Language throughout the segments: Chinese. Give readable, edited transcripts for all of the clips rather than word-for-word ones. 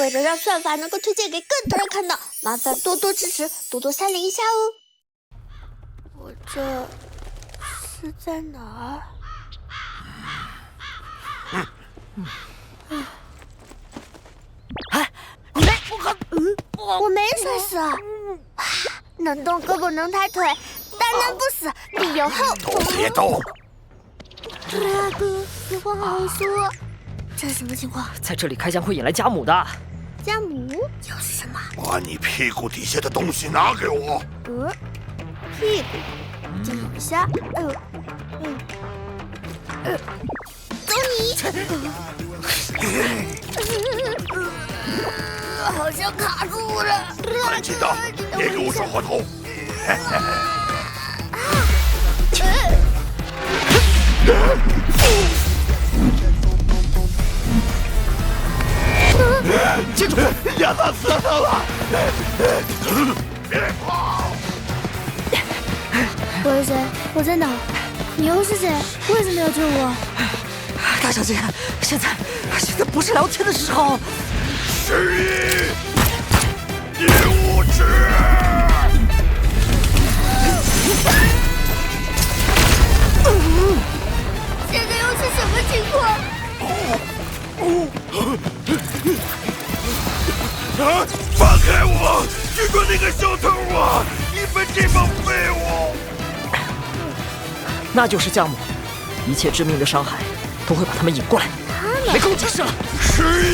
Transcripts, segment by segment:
为了让算法能够推荐给更多人看到，麻烦多多支持，多多3连一下哦。我这是在哪儿？哎，你没我没摔死啊！能动胳膊能抬腿，但能不死，必有后。都别动！大哥，别话好说。这是什么情况？在这里开枪会引来家母的。家母又是什么？把你屁股底下的东西拿给我！屁股，底下，走你！好像卡住了。安静的，别给我转过头！记住，压到舌头了！别跑！我是谁？我在哪？你又是谁？为什么要救我？大小姐，现在不是聊天的时候。失忆，你无知！现在又是什么情况？放开我！去过那个小偷啊！你们这帮废物！那就是家母，一切致命的伤害都会把他们引过来。没空解释了。失忆，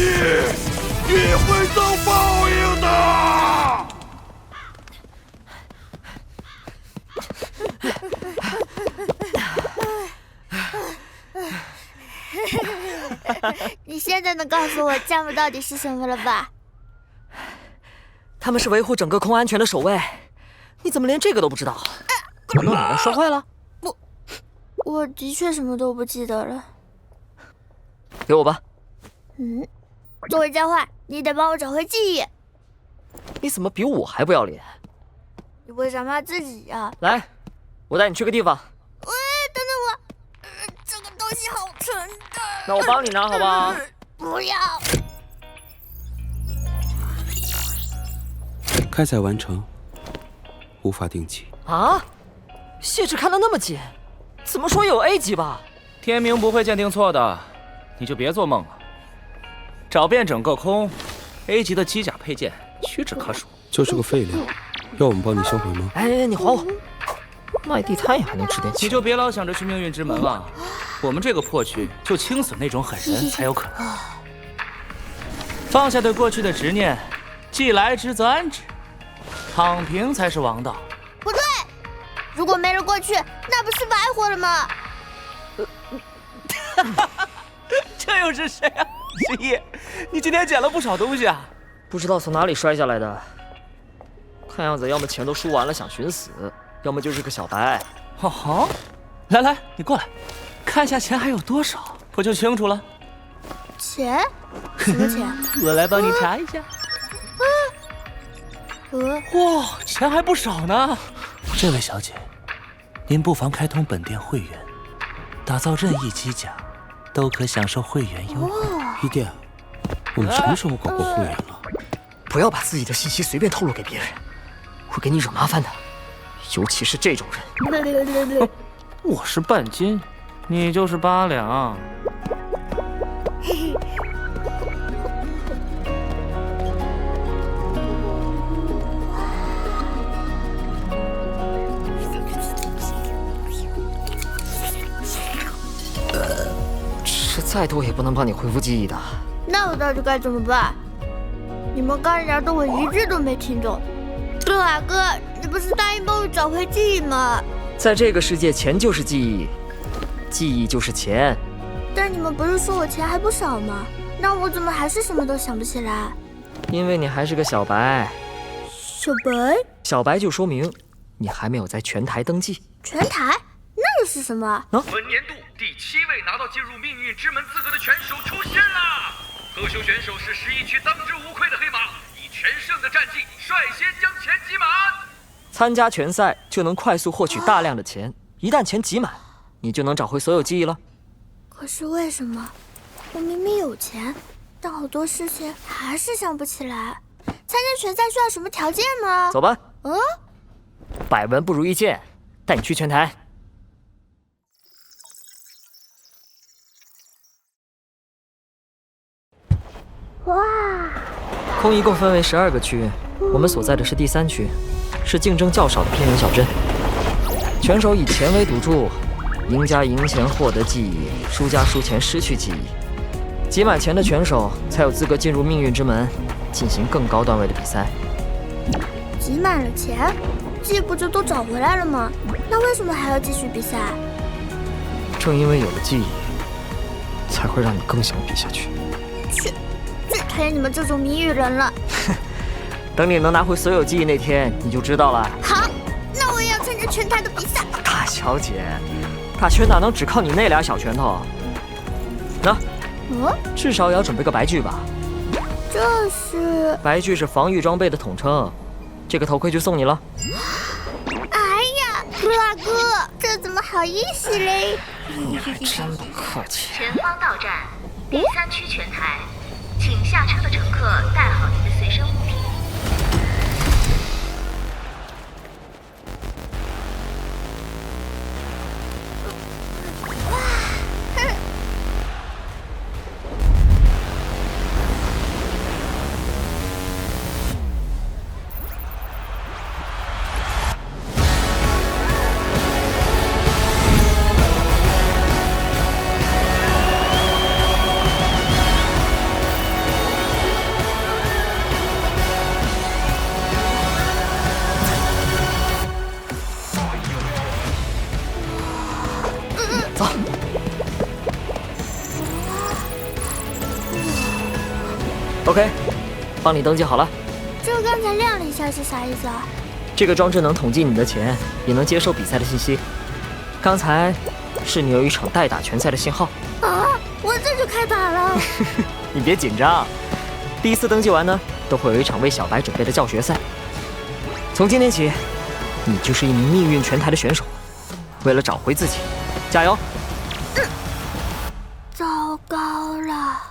你会遭报应的！你现在能告诉我家母到底是什么了吧？他们是维护整个空安全的守卫，你怎么连这个都不知道？难道你让摔坏了？我的确什么都不记得了。给我吧。作为交换，你得帮我找回记忆。你怎么比我还不要脸？你为什么要自己呀？来，我带你去个地方。喂，等等我，这个东西好沉的。那我帮你拿好不好？不要。开采完成，无法定级。啊？谢志看得那么紧，怎么说也有 A 级吧？天明不会鉴定错的，你就别做梦了。找遍整个空 ，A 级的机甲配件屈指可数。就是个废料，要我们帮你销毁吗？哎，你还我！卖地摊也还能值点钱。你就别老想着去命运之门了，我们这个破区就清死那种狠人才有可能。放下对过去的执念，既来之则安之，躺平才是王道。不对，如果没了过去，那不是白活了吗？这又是谁啊？十一，你今天捡了不少东西啊！不知道从哪里摔下来的，看样子要么钱都输完了想寻死，要么就是个小白。哦，来来，你过来，看一下钱还有多少，不就清楚了？钱？什么钱？我来帮你查一下。哇，钱还不少呢！这位小姐，您不妨开通本店会员，打造任意机甲，都可享受会员优惠。一店，我们什么时候搞过会员了？不要把自己的信息随便透露给别人，会给你惹麻烦的，尤其是这种人。我是半斤，你就是8两。吃再多也不能帮你恢复记忆的。那我到底该怎么办？你们刚聊的我一句都没听懂。陆海哥，你不是答应帮我找回记忆吗？在这个世界，钱就是记忆，记忆就是钱。但你们不是说我钱还不少吗？那我怎么还是什么都想不起来？因为你还是个小白。小白？小白就说明你还没有在全台登记。全台？那又是什么？本年度第7位拿到进入命运之门资格的选手出现啦！特秀选手是11区当之无愧的黑马，以全胜的战绩率先将钱集满。参加拳赛就能快速获取大量的钱，一旦钱集满，你就能找回所有记忆了。可是为什么？我明明有钱，但好多事情还是想不起来。参加拳赛需要什么条件吗？走吧。嗯，百闻不如一见，带你去拳台。哇，空一共分为12个区，我们所在的是第3区，是竞争较少的偏远小镇。拳手以钱为赌注，赢家赢钱获得记忆，输家输钱失去记忆。集满钱的拳手才有资格进入命运之门，进行更高段位的比赛。集满了钱，记忆不就都找回来了吗？那为什么还要继续比赛？正因为有了记忆，才会让你更想比下去。最讨厌你们这种谜语人了。等你能拿回所有记忆那天，你就知道了。好，那我也要参加拳台的比赛。大小姐，打拳哪能只靠你那俩小拳头？那，至少也要准备个白锯吧？这是……白锯是防御装备的统称，这个头盔就送你了。哎呀，大哥，这怎么好意思嘞？你还真不客气。前方到站，第3区拳台，请下车的乘客带好您的随身物品。走。OK， 帮你登记好了。这刚才亮了一下是啥意思啊？这个装置能统计你的钱，也能接收比赛的信息。刚才是你有一场代打拳赛的信号。啊，我这就开打了。你别紧张，第1次登记完呢，都会有一场为小白准备的教学赛。从今天起，你就是一名命运拳台的选手。为了找回自己，加油！糟糕了，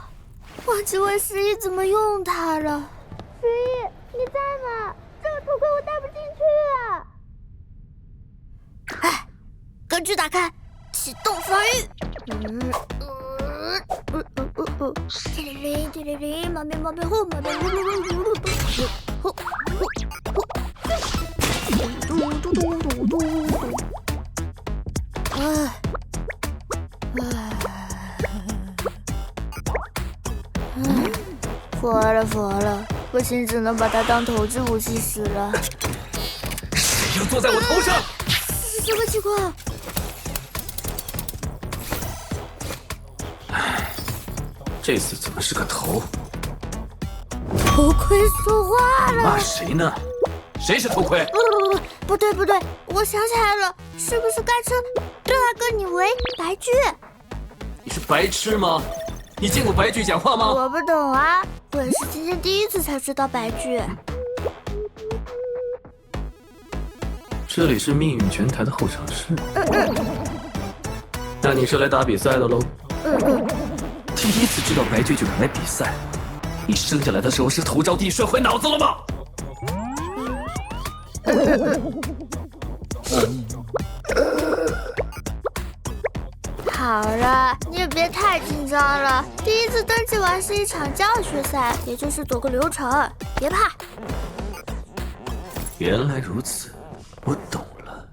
忘记问十一怎么用它了。十一，你在吗？这个头盔我戴不进去。哎，根据打开，启动防御。滴哩哩滴哩哩，马鞭马鞭呼马鞭呼噜噜噜噜呼呼呼，嘟嘟嘟嘟嘟。服了服了，不行，只能把它当投掷武器使了。谁要坐在我头上？什么情况？这次怎么是个头？头盔说话了。骂谁呢？谁是头盔？不对，我想起来了，是不是该称六大哥你为白锯？你是白痴吗？你见过白锯讲话吗？我不懂啊，我也是今天第1次才知道白锯。这里是命运拳台的候场室。那你是来打比赛的喽？第1次知道白锯就敢来比赛，你生下来的时候是头着地摔坏脑子了吗？好了，你也别太紧张了。第1次登记完是一场教学赛，也就是走个流程，别怕。原来如此，我懂了。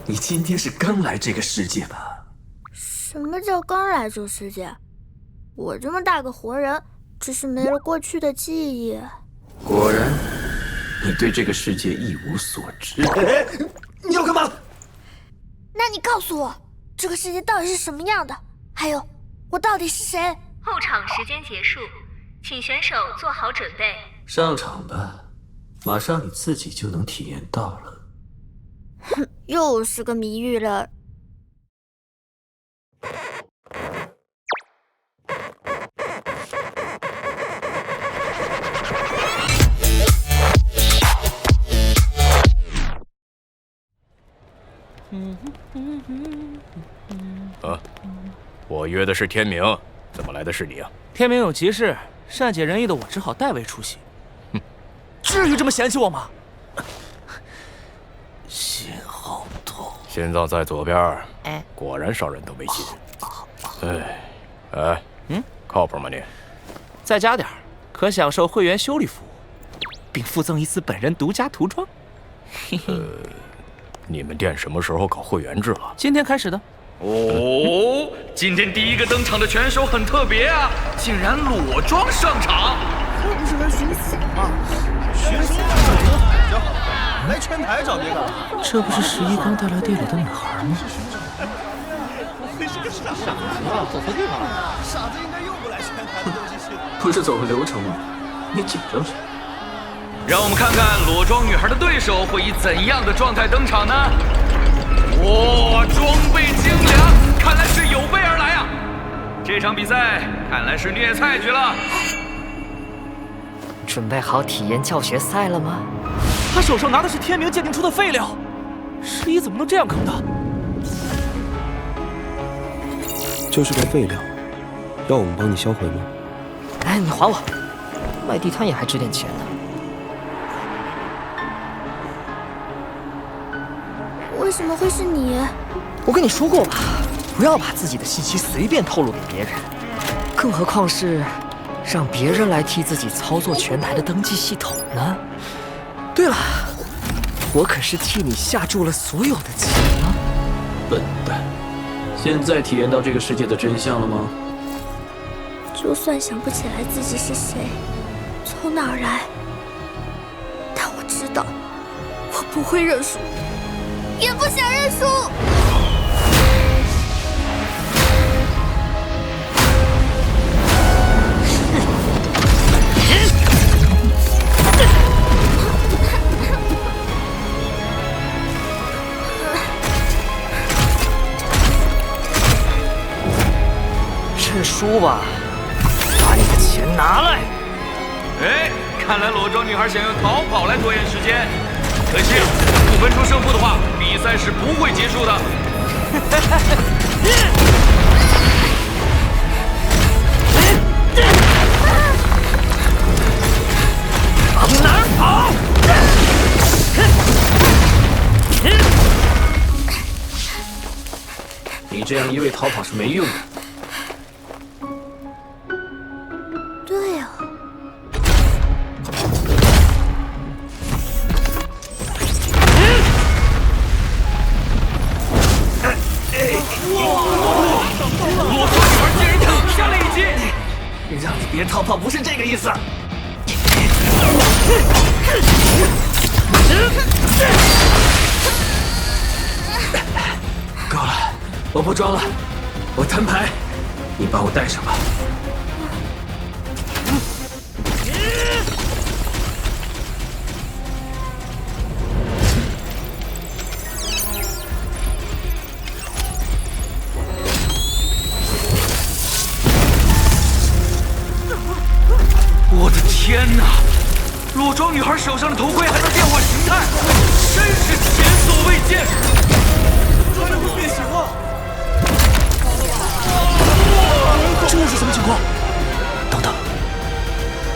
你今天是刚来这个世界吧？什么叫刚来这世界？我这么大个活人，只是没了过去的记忆。果然，你对这个世界一无所知。你要干嘛？那你告诉我，这个世界到底是什么样的？还有，我到底是谁？候场时间结束，请选手做好准备。上场吧，马上你自己就能体验到了。哼，又是个谜语了。我约的是天明，怎么来的是你啊？天明有急事，善解人意的我只好代为出席。至于这么嫌弃我吗？心好痛。心脏在左边。果然伤人都没劲。靠谱吗你？再加点儿，可享受会员修理服务，并附赠一次本人独家涂装。你们店什么时候搞会员制了？今天开始的。哦，今天第一个登场的拳手很特别啊，竟然裸装上场。这不是来寻死吗？寻死比较好，来拳台找别的。这不是11刚带来店里的女孩吗？会是个傻子啊！走错地方了。傻子应该又不来拳台的东西系统。不是走个流程吗？你紧张什么？让我们看看裸装女孩的对手会以怎样的状态登场呢？哇，装备精良，看来是有备而来啊！这场比赛看来是虐菜局了。准备好体验教学赛了吗？他手上拿的是天明鉴定出的废料，11怎么能这样坑他？就是个废料，要我们帮你销毁吗？哎，你还我！卖地摊也还值点钱呢。为什么会是你？我跟你说过吧，不要把自己的信息随便透露给别人，更何况是让别人来替自己操作拳台的登记系统呢？对了，我可是替你下注了所有的钱呢。笨蛋，现在体验到这个世界的真相了吗？就算想不起来自己是谁，从哪儿来，但我知道，我不会认输，也不想认输。认输吧，把你的钱拿来。哎，看来裸装女孩想用逃跑来拖延时间，可惜不分出胜负的话，比赛是不会结束的。往哪儿跑？你这样一味逃跑是没用的。对啊，裸装女孩竟然挡下了一击，让你别逃跑不是这个意思。够了，我不装了，我摊牌，你把我带上吧。我的天哪！裸装女孩手上的头盔还能变化形态，真是前所未见。他这不变形了？这又是什么情况？等等，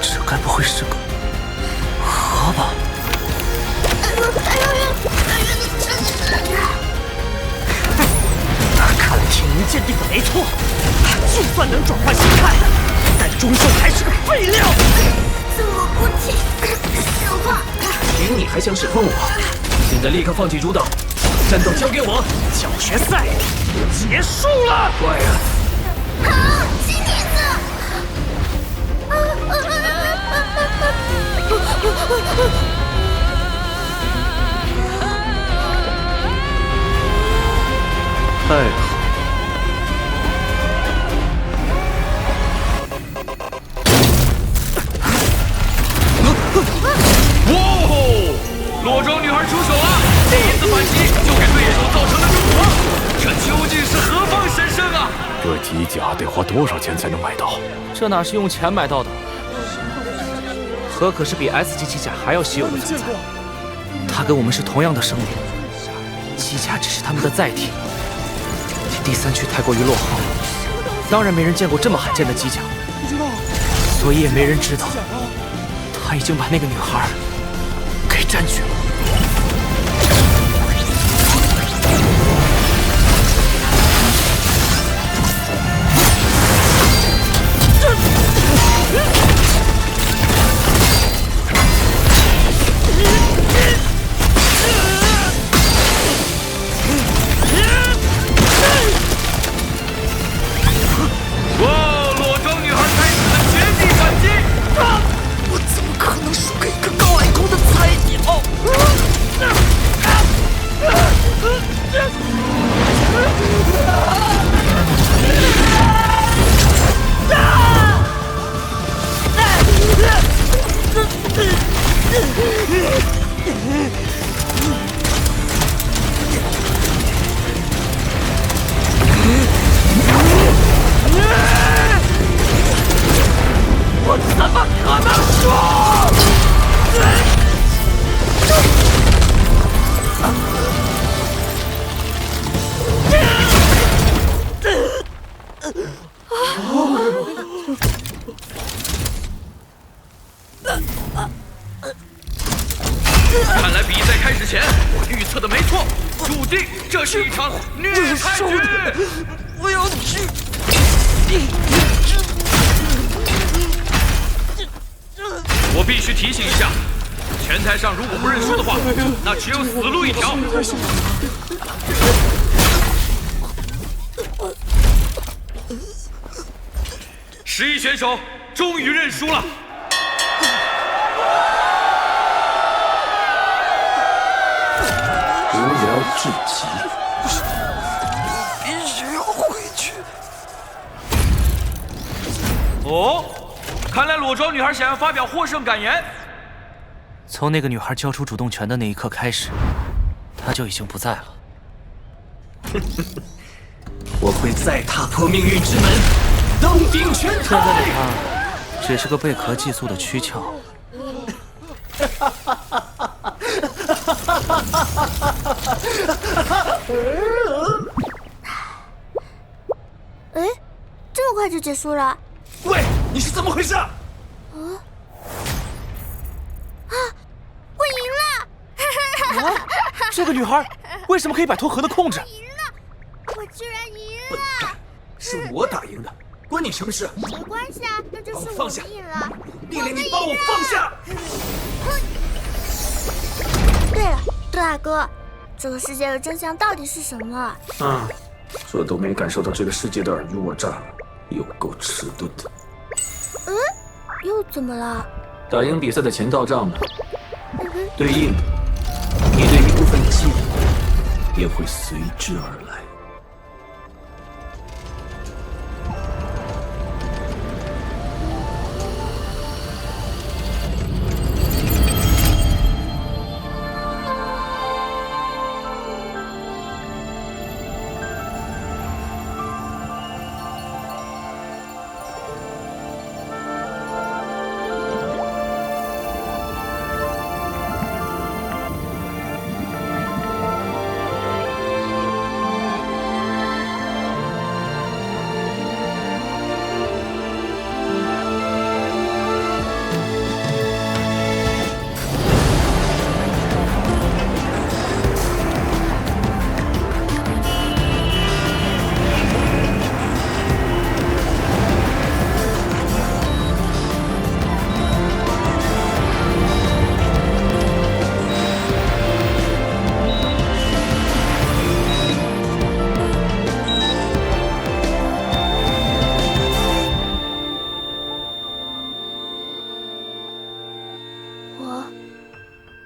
这该不会是个河吧？看来天明鉴定的没错，他就算能转换形态，但终究还是个废料。怎么不听说话？凭你还想审问我？现在立刻放弃主导，战斗交给我。教学赛结束了。乖呀！好，金蹄子！太好。哇哦！裸装女孩出手了，第一次反击就给对手造成了重创，这究竟是何方神圣啊？这机甲得花多少钱才能买到？这哪是用钱买到的？河可是比 S 级机甲还要稀有的存在，他跟我们是同样的生灵，机甲只是他们的载体。第3区太过于落后，当然没人见过这么罕见的机甲，不知道，所以也没人知道，他已经把那个女孩给占据了。我怎么可能输？看来比赛开始前，我预测的没错，注定这是一场虐菜局。我要去。我必须提醒一下，拳台上如果不认输的话，那只有死路一条。11选手终于认输了。无聊至极，必须要回去。哦，看来裸妆女孩想要发表获胜感言。从那个女孩交出主动权的那一刻开始，她就已经不在了。我会再踏破命运之门，登顶拳台。现在的她，只是个贝壳寄宿的躯壳。哎，这么快就结束了？喂，你是怎么回事？我赢了！这个女孩为什么可以摆脱河的控制？赢了！我居然赢笨蛋，是我打赢的，关你什么事？没关系啊，那就是我赢了。丽丽，你把我放下！对了，大哥，这个世界的真相到底是什么？这都没感受到这个世界的尔虞我诈，有够迟钝的。又怎么了？打赢比赛的钱到账了，对应的，你的一部分记忆也会随之而来。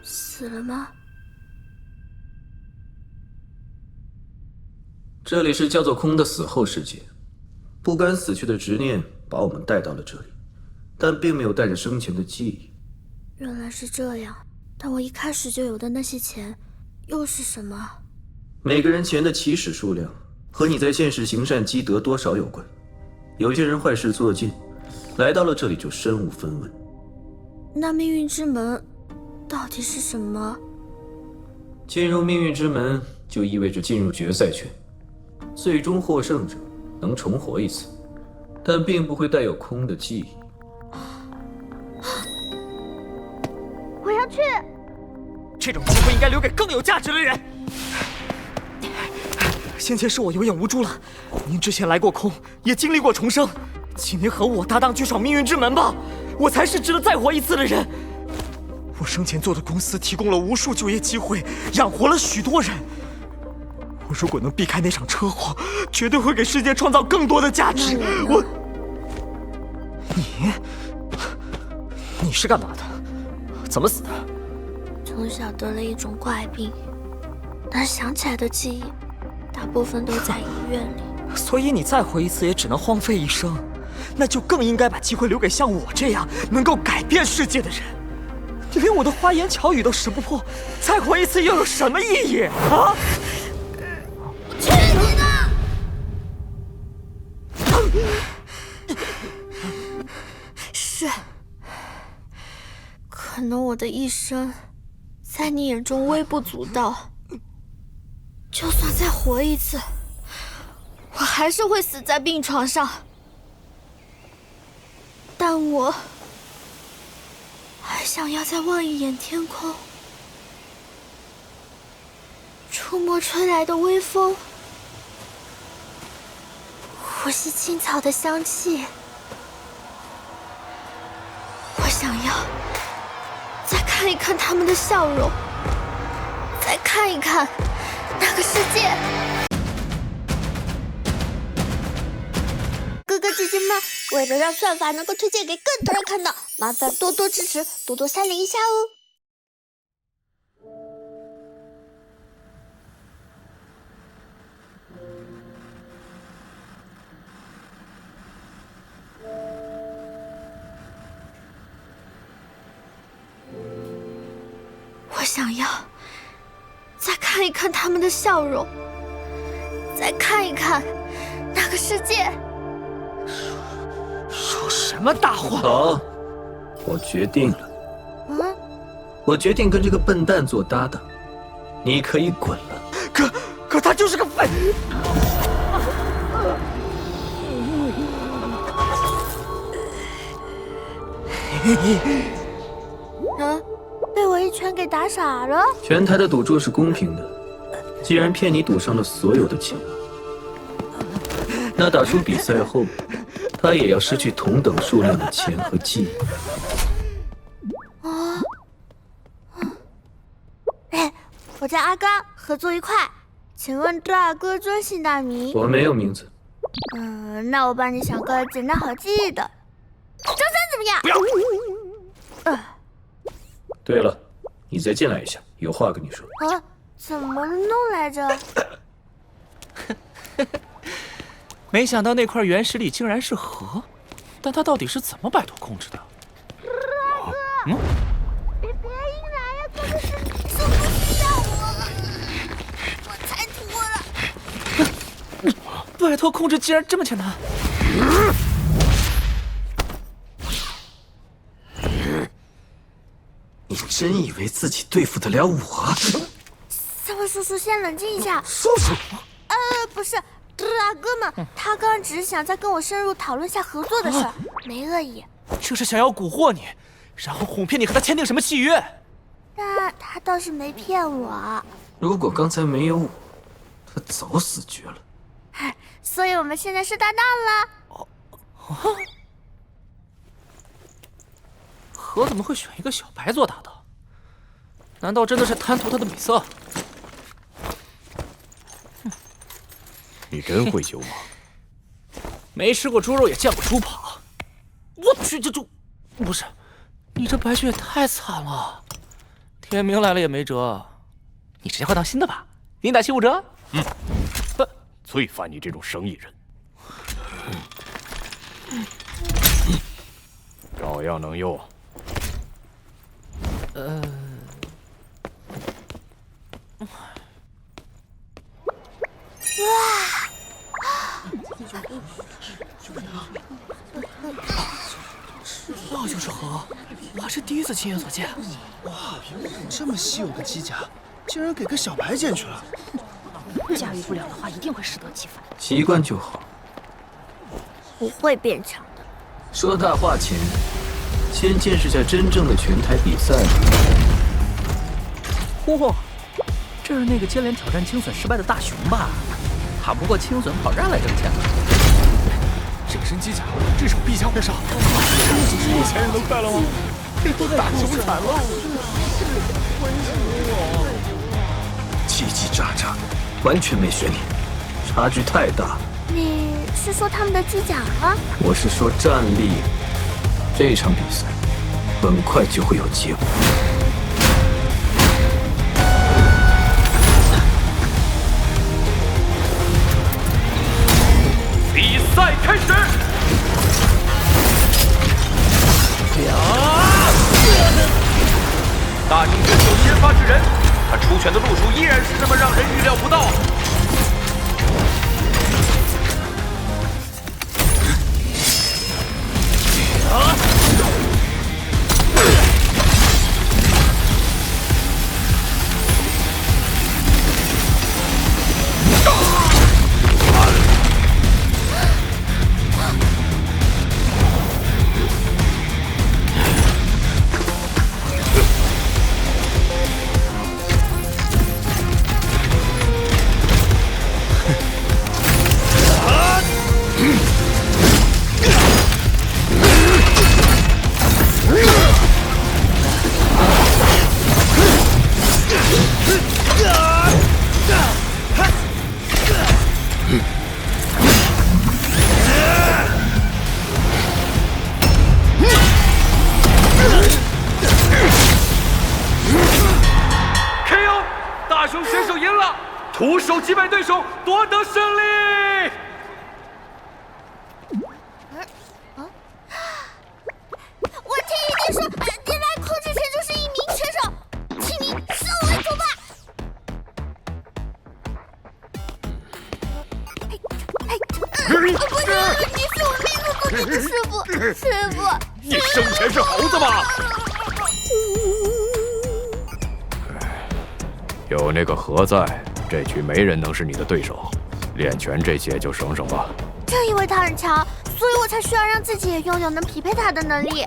死了吗？这里是叫做空的死后世界，不甘死去的执念把我们带到了这里，但并没有带着生前的记忆。原来是这样，但我一开始就有的那些钱，又是什么？每个人钱的起始数量和你在现实行善积德多少有关。有些人坏事做尽，来到了这里就身无分文。那命运之门到底是什么？进入命运之门就意味着进入决赛圈，最终获胜者能重活一次，但并不会带有空的记忆。我要去。这种机会应该留给更有价值的人。先前是我有眼无珠了。您之前来过空，也经历过重生，请您和我搭档去闯命运之门吧。我才是值得再活一次的人。我生前做的公司提供了无数就业机会，养活了许多人。我如果能避开那场车祸，绝对会给世界创造更多的价值。你是干嘛的？怎么死的？从小得了一种怪病，但想起来的记忆，大部分都在医院里。所以你再活一次，也只能荒废一生。那就更应该把机会留给像我这样能够改变世界的人。你连我的花言巧语都识不破，再活一次又有什么意义啊？去你的！是，可能我的一生在你眼中微不足道，就算再活一次，我还是会死在病床上。但我还想要再望一眼天空，触摸吹来的微风，呼吸青草的香气。我想要再看一看他们的笑容，再看一看那个世界。哥哥姐姐们，为了让算法能够推荐给更多人看到，麻烦多多支持，多多3连一下哦。我想要再看一看他们的笑容，再看一看那个世界。说什么大话！好，我决定了。我决定跟这个笨蛋做搭档，你可以滚了。可他就是个废。被我一拳给打傻了。全台的赌注是公平的，既然骗你赌上了所有的钱，那打输比赛后，他也要失去同等数量的钱和记忆。我叫阿刚，合作愉快。请问这二哥尊姓大名？我没有名字。那我帮你想个简单好记忆的。张三怎么样？不要。对了，你再进来一下，有话跟你说。怎么弄来着？没想到那块原石里竟然是河，但它到底是怎么摆脱控制的？别硬来呀，哥哥是怎么需要我才脱了。摆脱控制竟然这么简单？你真以为自己对付得了我？三位叔叔，先冷静一下。叔叔？不是，这二哥嘛，他刚刚只是想再跟我深入讨论下合作的事儿，没恶意。这是想要蛊惑你，然后哄骗你和他签订什么契约？那他倒是没骗我。如果刚才没有我，他早死绝了。所以我们现在是搭档了。何怎么会选一个小白做搭档？难道真的是贪图他的美色？你真会酒吗？没吃过猪肉也见过猪跑。我去，这不是，你这白血也太惨了，天明来了也没辙。你直接换到新的吧，精打细5折。最烦你这种生意人，照样能用。那就是河，还是第一次亲眼所见。哇，这么稀有的机甲，竟然给个小白捡去了。驾驭不了的话，一定会适得其反。习惯就好。不会变强的。说大话前，先见识下真正的拳台比赛吧。嚯，这是那个接连挑战青隼失败的大熊吧？打不过青隼跑这儿来挣钱了。这身机甲至少必加不少，这不是有钱人的快乐吗？大熊惨了！叽叽喳喳，完全没悬念，差距太大。你是说他们的机甲吗？我是说战力。这场比赛很快就会有结果。比赛开始！大型选手先发制人，他出拳的路数依然是这么让人预料不到。徒手击败对手，夺得胜利！我听一定说，你来控制拳就是一名选手，请你收为主吧。不是，你是我命中注定的师傅，师傅。你生前是猴子吗？有那个和在，这局没人能是你的对手。练拳这些就省省吧。正因为他很强，所以我才需要让自己也拥有能匹配他的能力。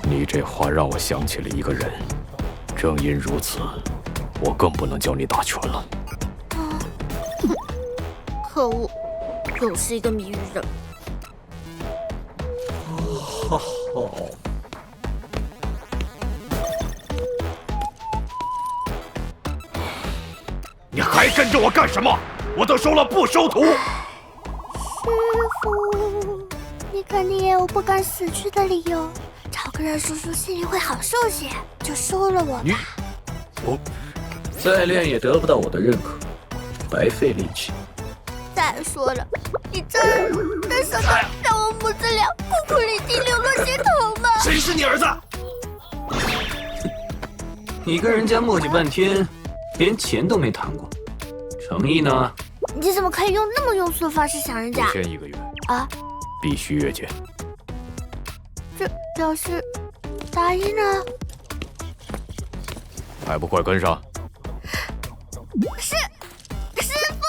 你这话让我想起了一个人，正因如此，我更不能教你打拳了。可恶，又是一个谜语人。你还跟着我干什么？我都说了不收徒。师傅，你肯定也有不敢死去的理由，找个人叔叔心里会好受些，就收了我吧。我再练也得不到我的认可，白费力气。再说了，你真的舍得让我母子俩孤苦伶仃流落街头吗？谁是你儿子？你跟人家磨叽半天，连钱都没谈过，诚意呢？你怎么可以用那么庸俗的方式想人家？签1个月啊，必须月结。这表示答应了。还不快跟上！师傅！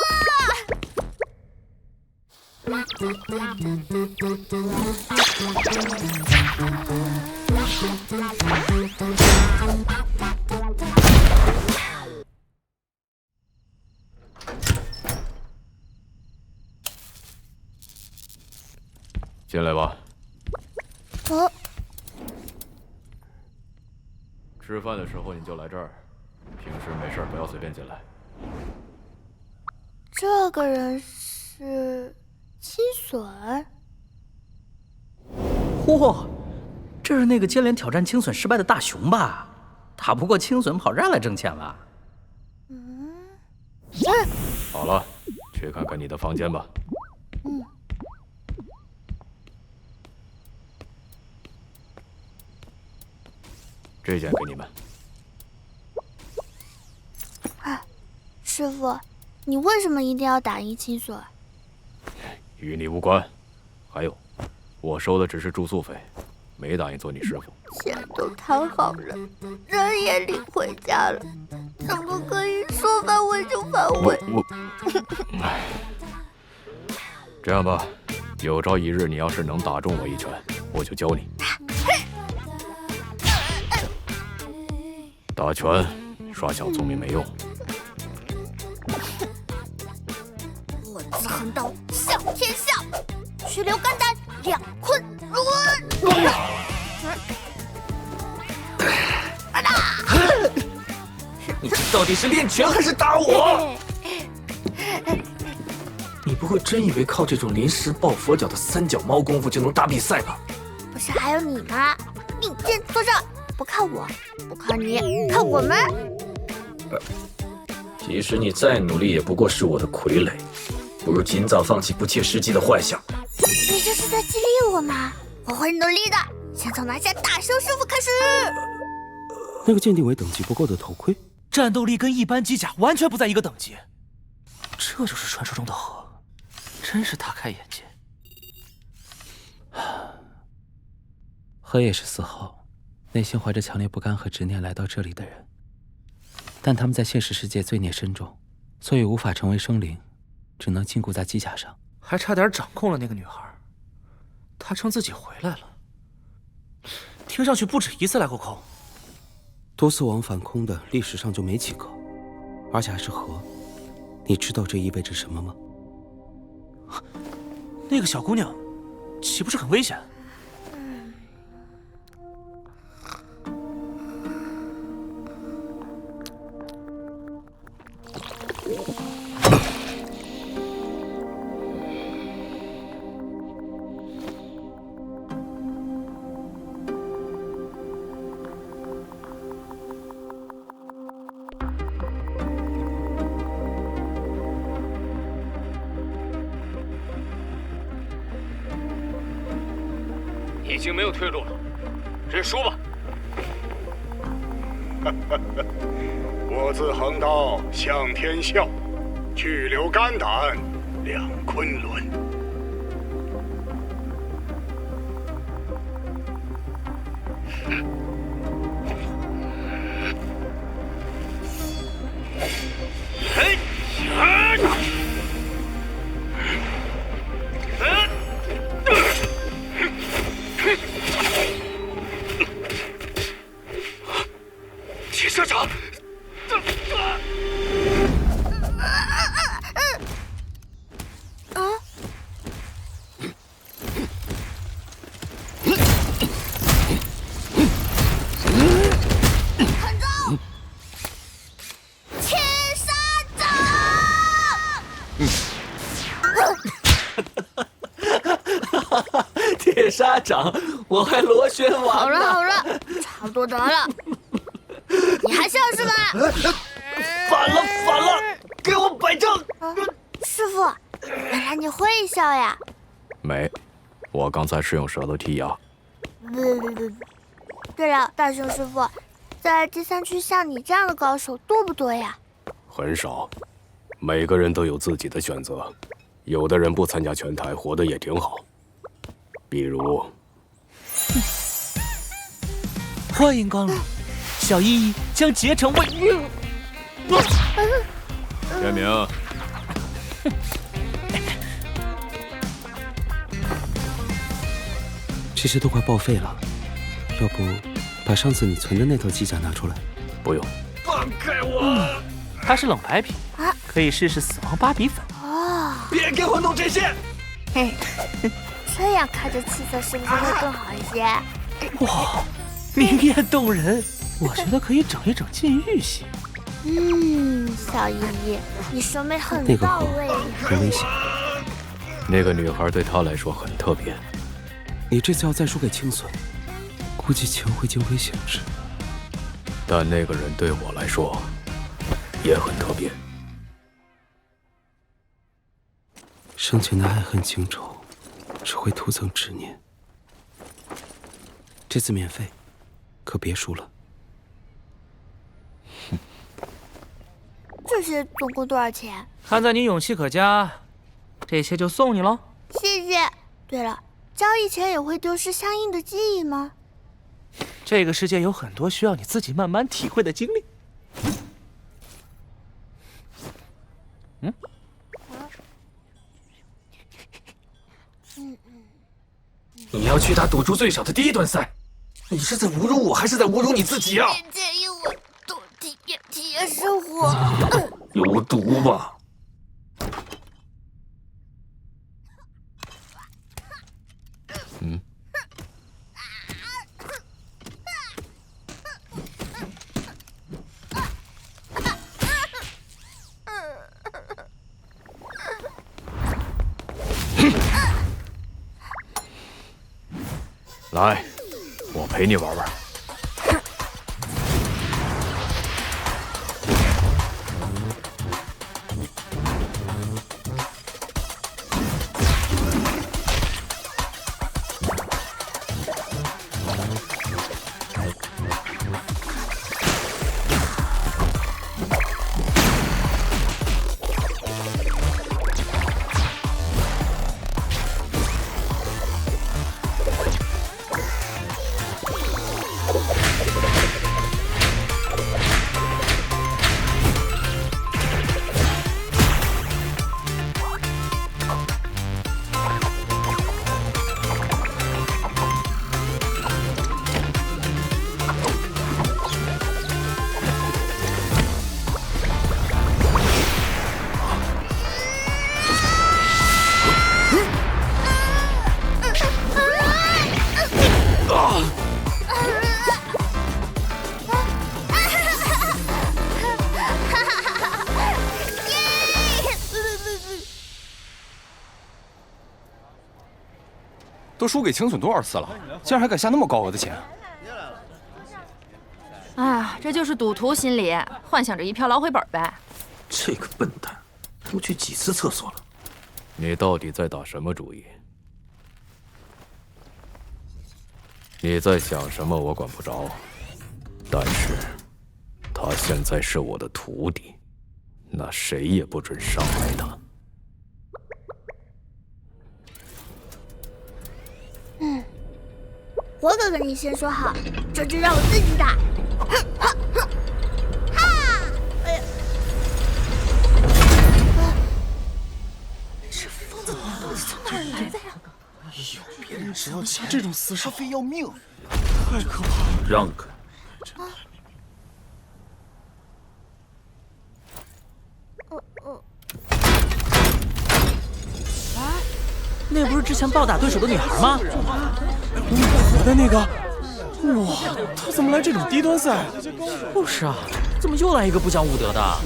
进来吧。吃饭的时候你就来这儿，平时没事不要随便进来。这个人是青隼。嚯，这是那个接连挑战青隼失败的大熊吧？打不过青隼跑这儿来挣钱了。好了，去看看你的房间吧。这件给你们。师傅，你为什么一定要打赢青隼？与你无关。还有，我收的只是住宿费，没答应做你师傅。钱都谈好了，人也领回家了，怎么可以说反悔就反悔？这样吧，有朝一日你要是能打中我一拳，我就教你。打拳耍小聪明没用。我自横刀向天下，去留肝胆两昆仑。你这到底是练拳还是打我？你不会真以为靠这种临时抱佛脚的三脚猫功夫就能打比赛吧？不是还有你吗？并肩作战，不看我，不看你，看我们。即使你再努力，也不过是我的傀儡，不如尽早放弃不切实际的幻想。你这是在激励我吗？我会努力的，先从拿下大圣师傅开始。那个鉴定为等级不够的头盔，战斗力跟一般机甲完全不在一个等级。这就是传说中的河，真是大开眼界。河也是4号，内心怀着强烈不甘和执念来到这里的人，但他们在现实世界罪孽深重，所以无法成为生灵，只能禁锢在机甲上，还差点掌控了那个女孩。她称自己回来了，听上去不止一次来过空。多次往返空的历史上就没几个，而且还是河。你知道这意味着什么吗？那个小姑娘，岂不是很危险？已经没有退路了，认输吧。我自横刀向天笑，去留肝胆两昆仑。嘿，铁砂掌！看招！铁砂掌！铁砂掌，我还螺旋丸呢。好了好了，差不多得了。你还笑是吧？反了，给我摆正！师傅，原来你会笑呀？没，我刚才是用舌头剔牙。对了，大圣师傅，在第3区像你这样的高手多不多呀？很少，每个人都有自己的选择。有的人不参加拳台，活得也挺好。比如，欢迎光临，小依依将竭诚为。天明，这些都快报废了，要不把上次你存的那套机甲拿出来？不用。放开我！它是冷白皮，可以试试死亡芭比粉。哦，别给我弄这些！嘿，这样看着气色是不是会更好一些？哇，明艳动人，我觉得可以整一整禁欲系。小依依，你审美很那个到位。很危险。那个女孩对他来说很特别。你这次要再输给青隼，估计钱会惊飞显质。但那个人对我来说也很特别。生前的爱恨情仇，只会徒增执念。这次免费，可别输了。这些总共多少钱？看在你勇气可嘉，这些就送你喽。谢谢。对了，交易前也会丢失相应的记忆吗？这个世界有很多需要你自己慢慢体会的经历。要去打赌注最少的低端赛，你是在侮辱我，还是在侮辱你自己啊？别介意我多体验生活。有毒吧？嗯。来，我陪你玩玩。都输给青隼多少次了，竟然还敢下那么高额的钱！哎呀，这就是赌徒心理，幻想着一票捞回本呗。这个笨蛋，都去几次厕所了？你到底在打什么主意？你在想什么？我管不着。但是，他现在是我的徒弟，那谁也不准伤害他。我可跟你先说好，这局让我自己打。哎呀！这疯子到底从哪儿来的呀？哎呦，别人只要钱，这种死士非要命，太可怕了！让开！那不是之前暴打对手的女孩吗？我的那个，哇，他怎么来这种低端赛？就是啊，怎么又来一个不讲武德的？啊！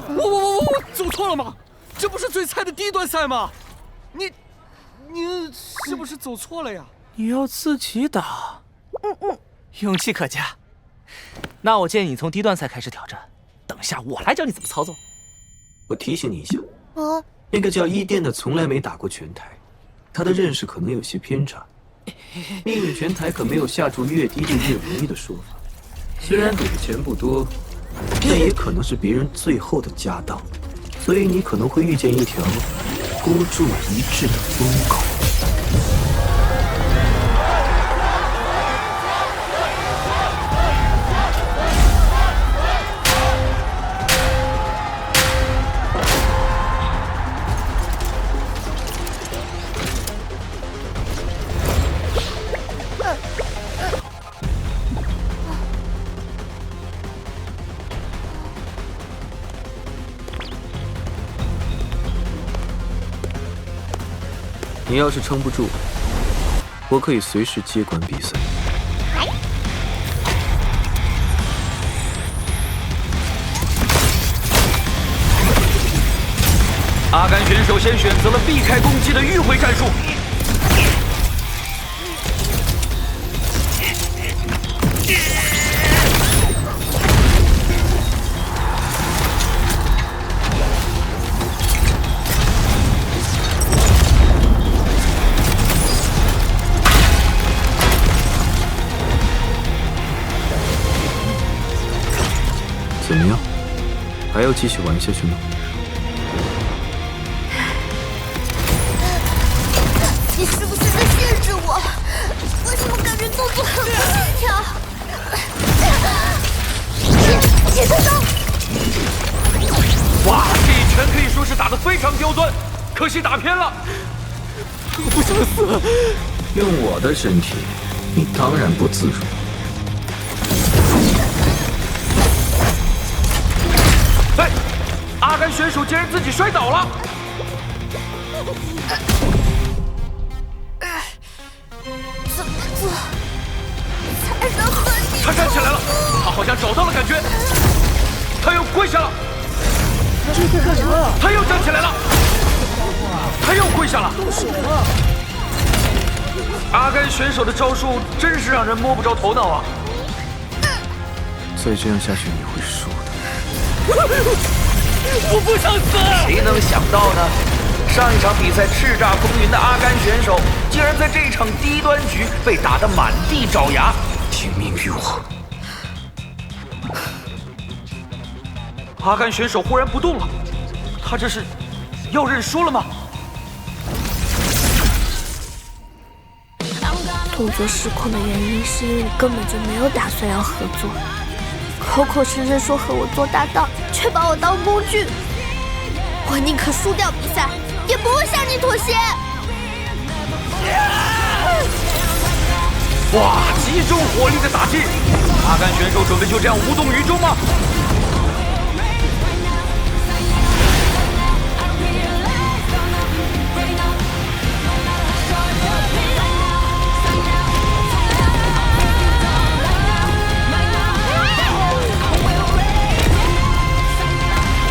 我走错了吗？这不是最菜的低端赛吗？你是不是走错了呀？你要自己打？勇气可嘉。那我建议你从低端赛开始挑战，等下我来教你怎么操作。我提醒你一下，那个叫伊甸的从来没打过拳台，他的认识可能有些偏差。命运拳台可没有下注越低就越容易的说法。虽然赌的钱不多，但也可能是别人最后的家当，所以你可能会遇见一条孤注一掷的风口。你要是撑不住，我可以随时接管比赛。阿甘选手先选择了避开攻击的迂回战术。怎么样？还要继续玩下去吗？你是不是在限制我？为什么感觉动作很不协调？别动手！哇，这一拳可以说是打得非常刁钻，可惜打偏了。我不想死。用我的身体，你当然不自如。哎，阿甘选手竟然自己摔倒了！怎么做才能和你？他站起来了，他好像找到了感觉，他又跪下了。这在干什么？他又站起来了，他又跪下了。动手了！阿甘选手的招数真是让人摸不着头脑啊！再这样下去，你会输的。我不想死！谁能想到呢？上一场比赛叱咤风云的阿甘选手，竟然在这场低端局被打得满地找牙。听命于我。阿甘选手忽然不动了，他这是要认输了吗？动作失控的原因是因为你根本就没有打算要合作，口口声声说和我做搭档，却把我当工具。我宁可输掉比赛，也不会向你妥协。哇，集中火力的打击！阿甘选手准备就这样无动于衷吗？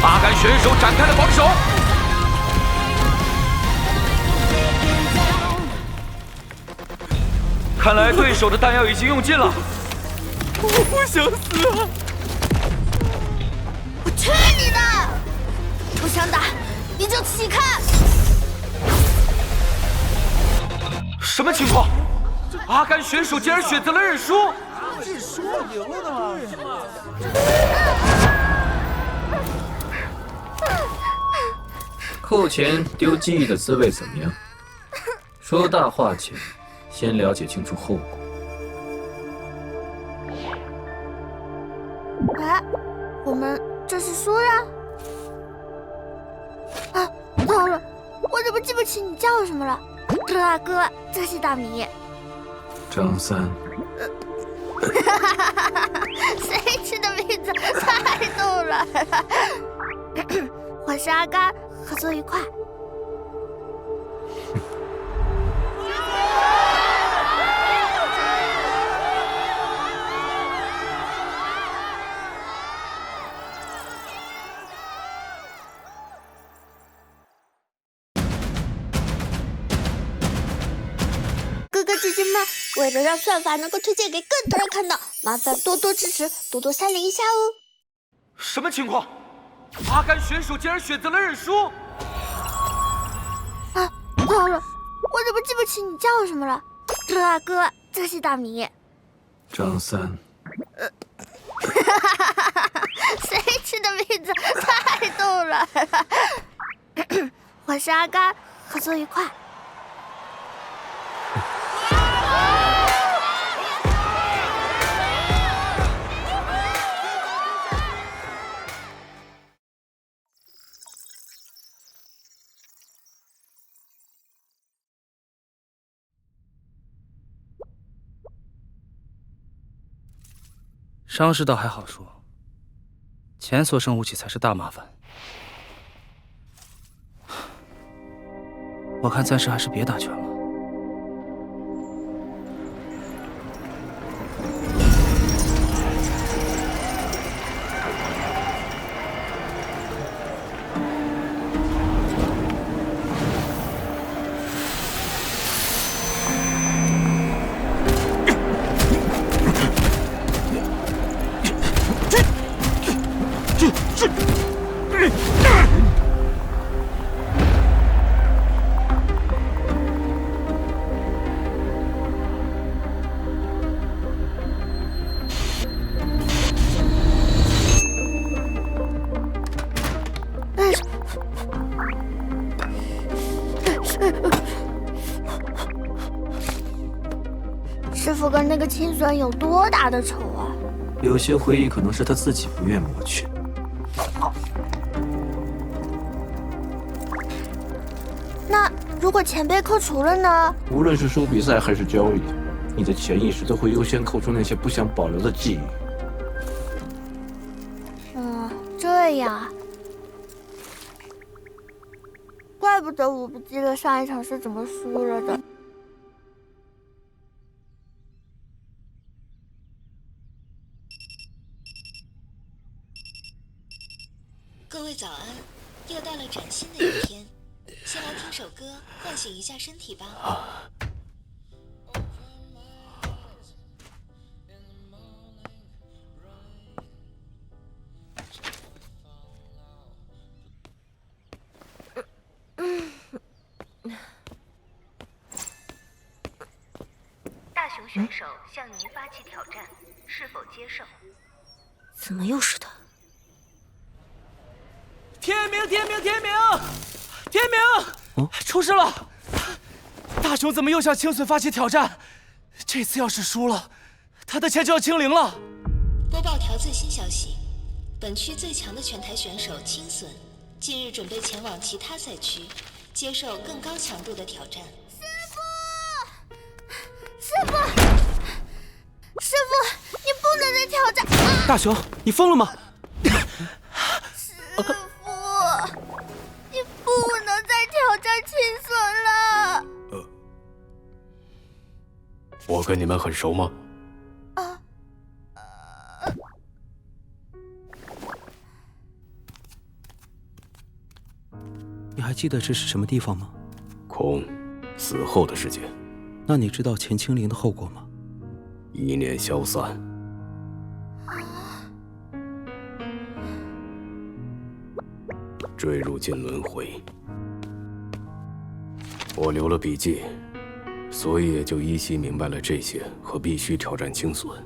阿甘选手展开了防守，看来对手的弹药已经用尽了。我不想死啊！我去你的！不想打你就起开！什么情况？阿甘选手竟然选择了认输！这输了赢了的吗？扣钱丢记忆的滋味怎么样？说大话前，先了解清楚后果。哎，我们这是输了？啊，糟了，我怎么记不起你叫什么了？周大哥，这是大米。张三。谁取的名字太逗了。我是阿甘，合作愉快。哥哥姐姐们，为了让算法能够推荐给更多人看到，麻烦多多支持，多多3连一下哦。什么情况？阿甘选手竟然选择了认输！啊，糟了，我怎么记不起你叫什么了？周大哥，这是大米。张三。谁取的名字太逗了。我是阿甘，合作愉快。伤势倒还好说，前所生武器才是大麻烦。我看暂时还是别打拳了。师傅跟那个青酸有多大的仇啊？有些回忆可能是他自己不愿抹去。那如果钱被扣除了呢？无论是输比赛还是交易，你的潜意识都会优先扣除那些不想保留的记忆。这样，怪不得我不记得上一场是怎么输了的。各位早安，又到了崭新的一天，先来听首歌唤醒一下身体吧。大熊选手向您发起挑战，是否接受？怎么又是他？天明！出事了！大雄怎么又向青隼发起挑战？这次要是输了，他的钱就要清零了。播报条最新消息：本区最强的拳台选手青隼，近日准备前往其他赛区，接受更高强度的挑战。师傅，你不能再挑战！大雄，你疯了吗？师傅，你不能再挑战青隼了。我跟你们很熟吗？你还记得这是什么地方吗？空，死后的世界。那你知道钱清零的后果吗？1念消散。坠入进轮回。我留了笔记，所以也就依稀明白了这些和必须挑战青隼，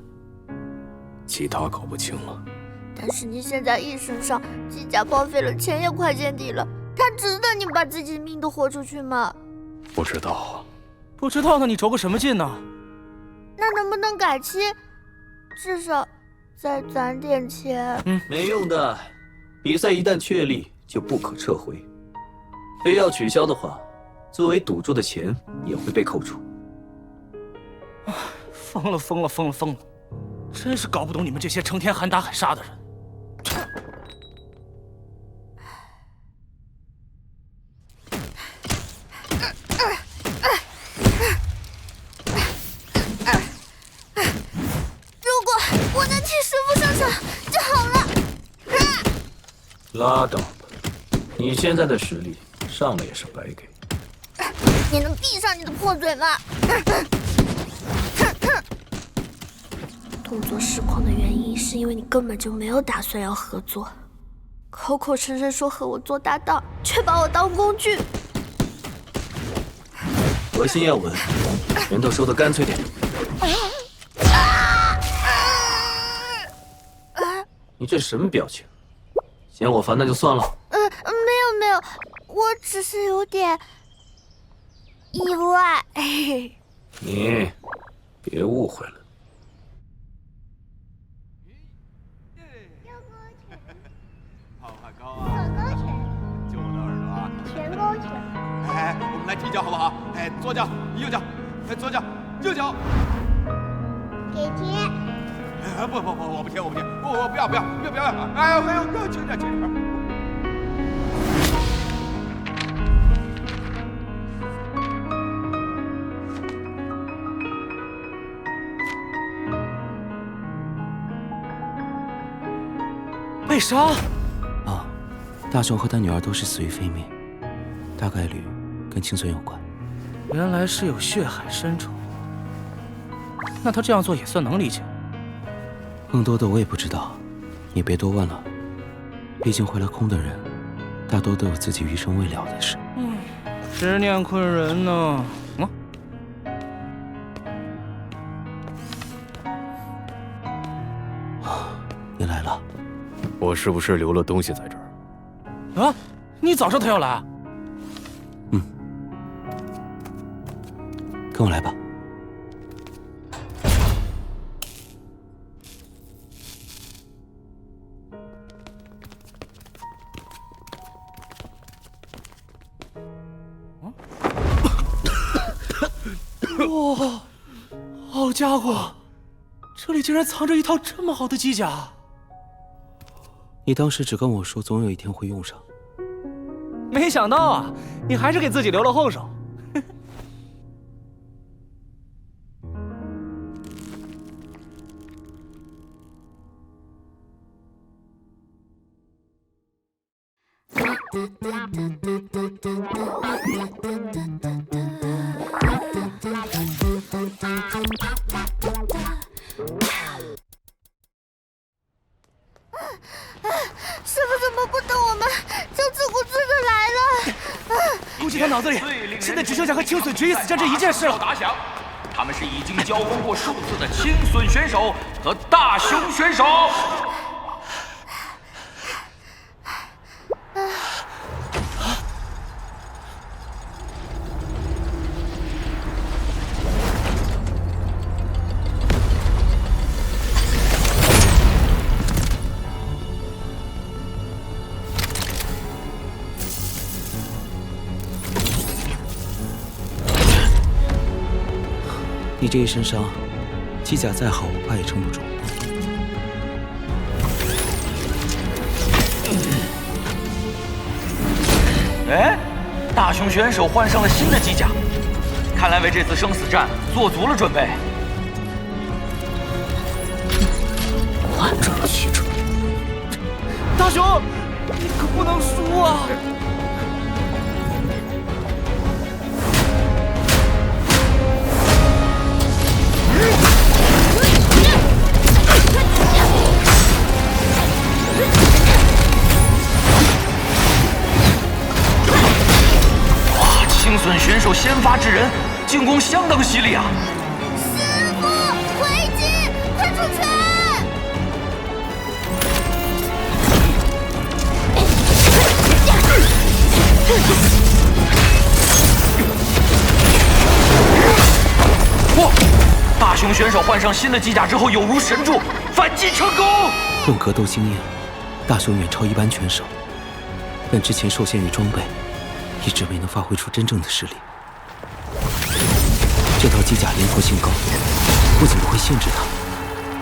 其他搞不清了。但是你现在一身伤，机甲报废了，钱也快见底了，他值得你把自己命都豁出去吗？不知道。不知道呢，你着个什么劲呢？那能不能改期？至少再攒点钱。没用的，比赛一旦确立就不可撤回。非要取消的话，作为赌注的钱也会被扣除。疯了！真是搞不懂你们这些成天喊打喊杀的人。拉倒吧，你现在的实力上了也是白给。你能闭上你的破嘴吗？动作失控的原因是因为你根本就没有打算要合作，口口声声说和我做搭档，却把我当工具。核心要稳，人都收得干脆点。你这什么表情？嫌我烦那就算了。没有，我只是有点意外。你别误会了。好高啊！就我的耳朵啊！全勾拳。哎，我们来踢脚好不好？哎，左脚，右脚，哎，左脚，右脚。给踢。哎，不，我不踢，我不要！哎，没有，轻点。被杀？啊，大雄和他女儿都是死于非命，大概率跟青隼有关。原来是有血海深仇，那他这样做也算能理解。更多的我也不知道，你别多问了。毕竟回来空的人，大多都有自己余生未了的事。执念困人呢。你来了。我是不是留了东西在这儿？啊，你早说他要来。跟我来吧。哇，好家伙，这里竟然藏着一套这么好的机甲！你当时只跟我说，总有一天会用上。没想到啊，你还是给自己留了后手。师傅怎么不等我们，就自顾自的来了？估计他脑子里现在只剩下和青隼决一死战这一件事了。打响，他们是已经交锋过数次的青隼选手和大熊选手。你这一身伤，机甲再好，我怕也撑不住。哎，大熊选手换上了新的机甲，看来为这次生死战做足了准备。万者齐者，大熊，你可不能输啊！青隼选手先发制人，进攻相当犀利啊！师傅，回击，快出拳！哇！大熊选手换上新的机甲之后，有如神助，反击成功。论格斗经验，大熊远超一般拳手，但之前受限于装备，一直没能发挥出真正的实力。这套机甲灵活性高，不仅不会限制他，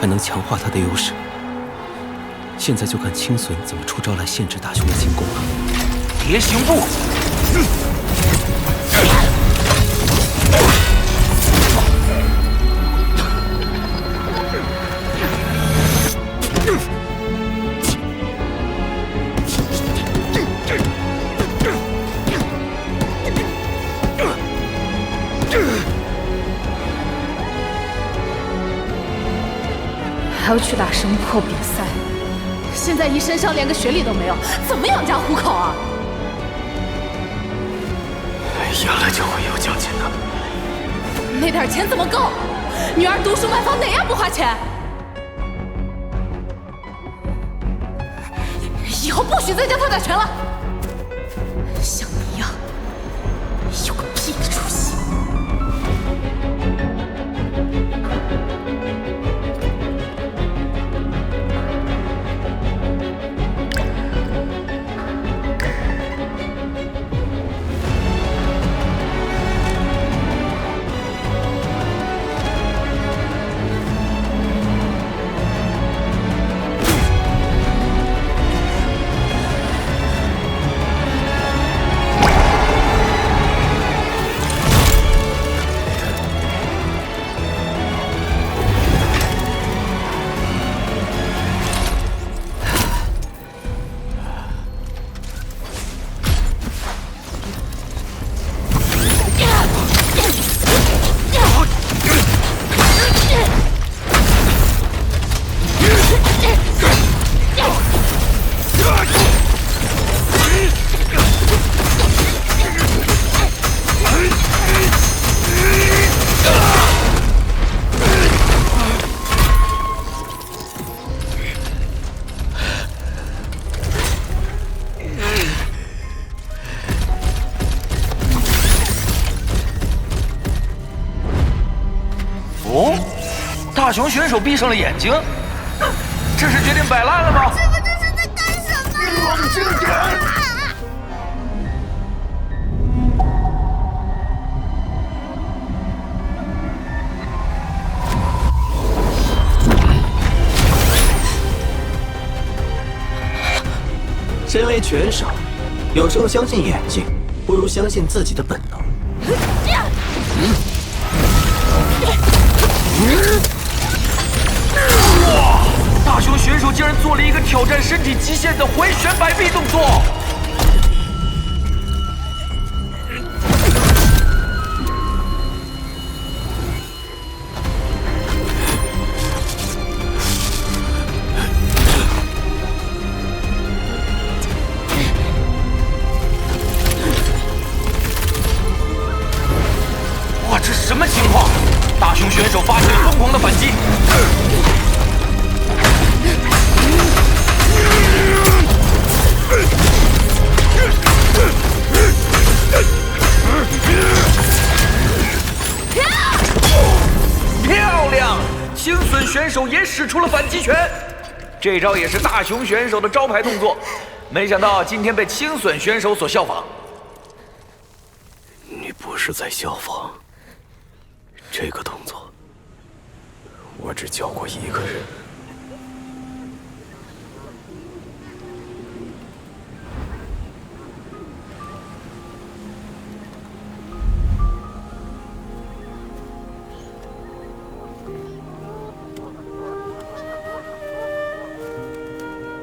还能强化他的优势。现在就看青隼怎么出招来限制大熊的进攻了。蝶形步。还要去打神破比赛，现在一身伤，连个学历都没有，怎么养家糊口啊？赢了就会有奖金的。那点钱怎么够？女儿读书买房哪样不花钱？以后不许在家偷打拳了。像你一样，有个屁的出息！哦，大熊选手闭上了眼睛，这是决定摆烂了吗？师傅这是在干什么？冷静点！身为拳手，有时候相信眼睛，不如相信自己的本能。哇！大熊选手竟然做了一个挑战身体极限的回旋摆臂动作。哇，这什么情况？大熊选手发起了疯狂的反击。漂亮！青隼选手也使出了反击拳，这招也是大熊选手的招牌动作。没想到今天被青隼选手所效仿。你不是在效仿这个动作，我只教过一个人。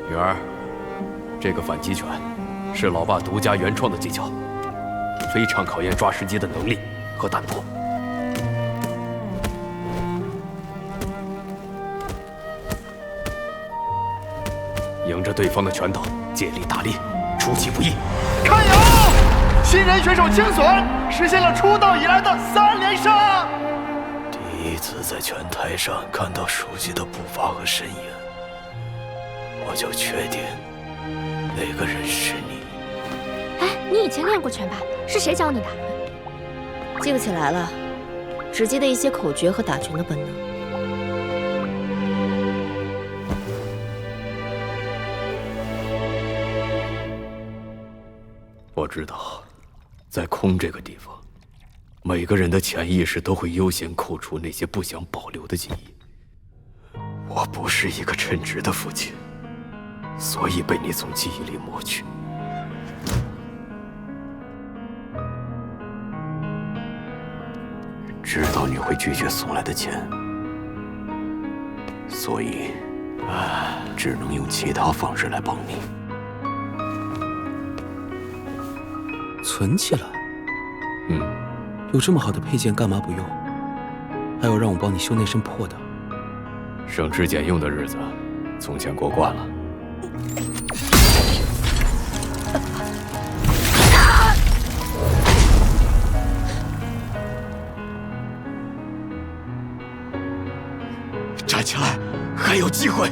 女儿，这个反击拳是老爸独家原创的技巧，非常考验抓时机的能力和胆魄。迎着对方的拳头，借力打力，出其不意。看有，新人选手青隼实现了出道以来的3连胜。第一次在拳台上看到熟悉的步伐和身影，我就确定那个人是你。哎，你以前练过拳吧？是谁教你的？记不起来了，只记得一些口诀和打拳的本能。我知道，在空这个地方，每个人的潜意识都会优先扣除那些不想保留的记忆。我不是一个称职的父亲，所以被你从记忆里抹去。知道你会拒绝送来的钱，所以只能用其他方式来帮你。存起来。有这么好的配件，干嘛不用？还有让我帮你修那身破的。省吃俭用的日子，从前过惯了。站起来，还有机会！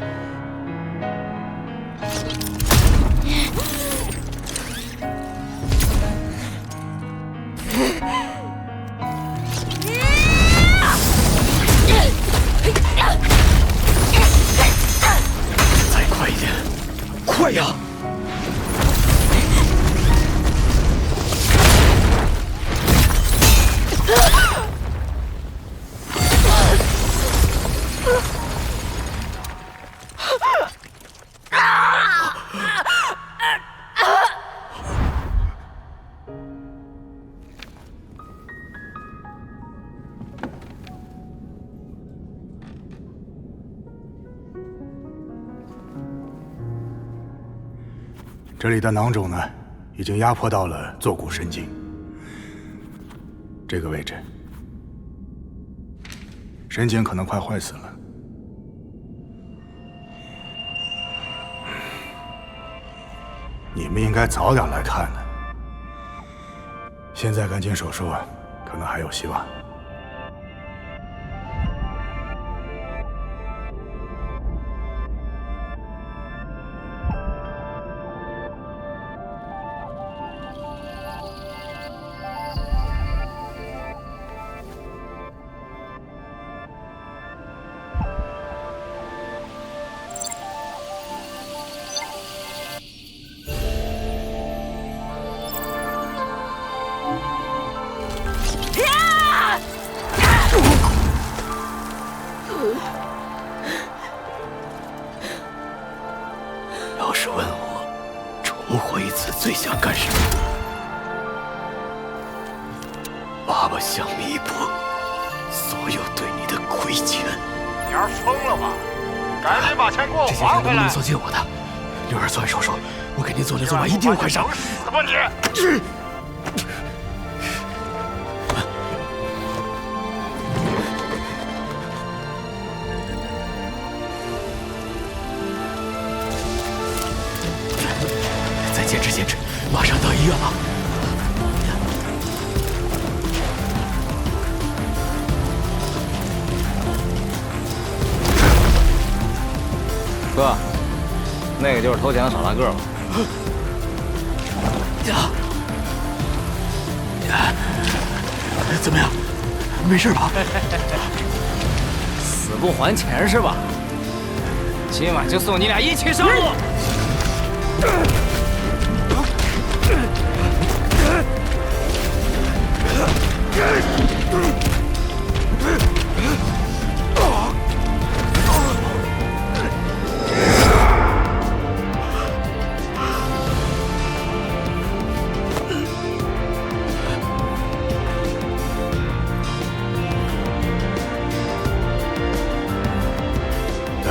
再快一点，快呀！这里的囊肿呢，已经压迫到了坐骨神经。这个位置，神经可能快坏死了。你们应该早点来看呢。现在赶紧手术，可能还有希望。要是问我重重活一次最想干什么？爸爸想弥补所有对你的亏欠。你儿疯了吧？赶紧把钱给我这些钱都是还回来！您所借我的，女儿算说说，我给您做的做完一定还上。死吧你！再坚持坚持，马上到医院了。哥，那个就是偷钱的傻大个吧？怎么样？没事吧？死不还钱是吧？今晚就送你俩一起上路！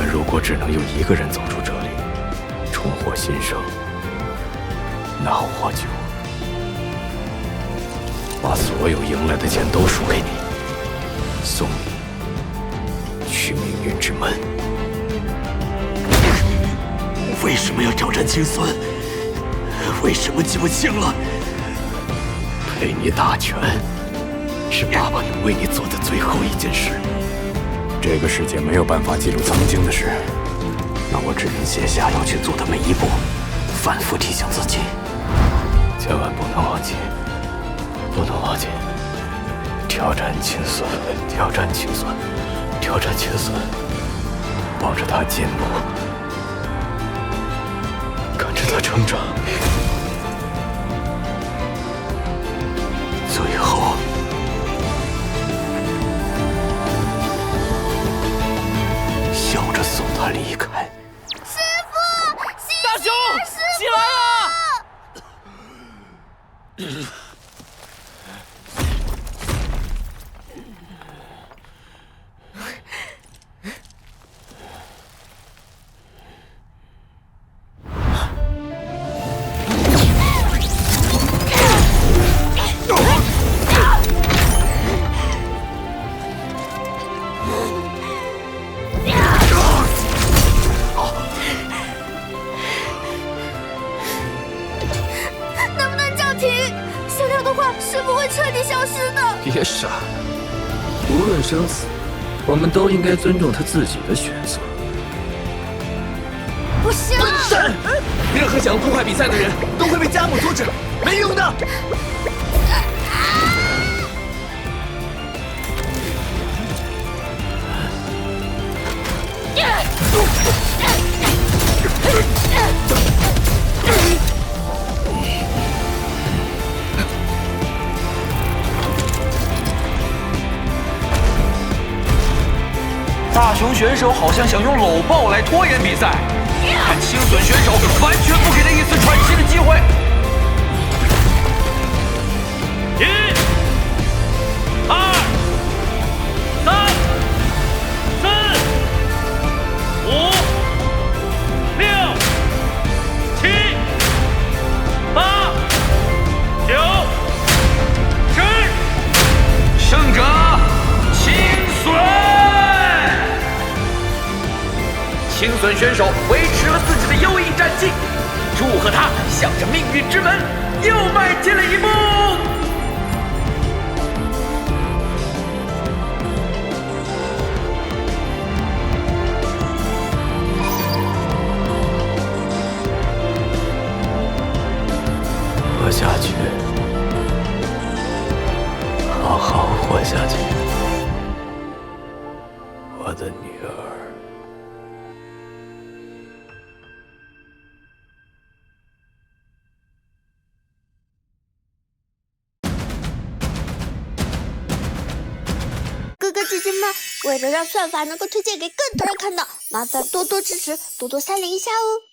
但如果只能有一个人走出这里，重获新生，那我就把所有赢来的钱都输给你，送你去命运之门。为什么要挑战青孙？为什么记不清了？陪你打拳，是爸爸能为你做的最后一件事。这个世界没有办法记录曾经的事，那我只能写下要去做的每一步，反复提醒自己，千万不能忘记，不能忘记，挑战青孙，挑战青孙，挑战青孙，帮着他进步，看着他成长，最后。笑着送他离开。师傅，大雄，起来啊！能不能叫停？这样的话，师傅会彻底消失的。别傻，无论生死，我们都应该尊重他自己的选择。不行！任何想要破坏比赛的人都会被家母阻止，没用的。大雄选手好像想用搂抱来拖延比赛，但青隼选手完全不给他一丝喘息的机会。1、2、3、4、5、6、7、8、9、10，胜者青隼。青隼选手维持了自己的优异战绩，祝贺他向着命运之门又迈进了一步。活下去，好好活下去，我的女儿。哥哥姐姐们，为了让算法能够推荐给更多人看到，麻烦多多支持，多多3连一下哦。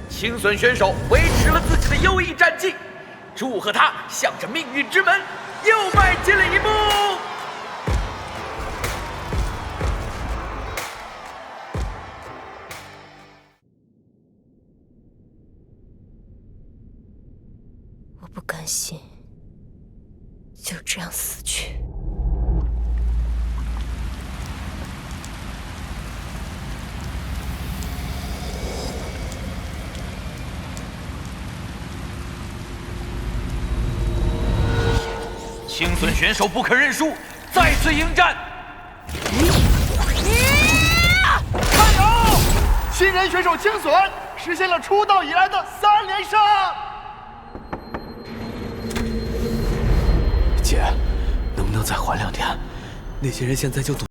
青隼选手维持了自己的优异战绩，祝贺他向着命运之门又迈进了一步。我不甘心就这样死去。青隼选手不肯认输，再次迎战。加油！新人选手青隼实现了出道以来的3连胜。姐，能不能再缓2天？那些人现在就堵。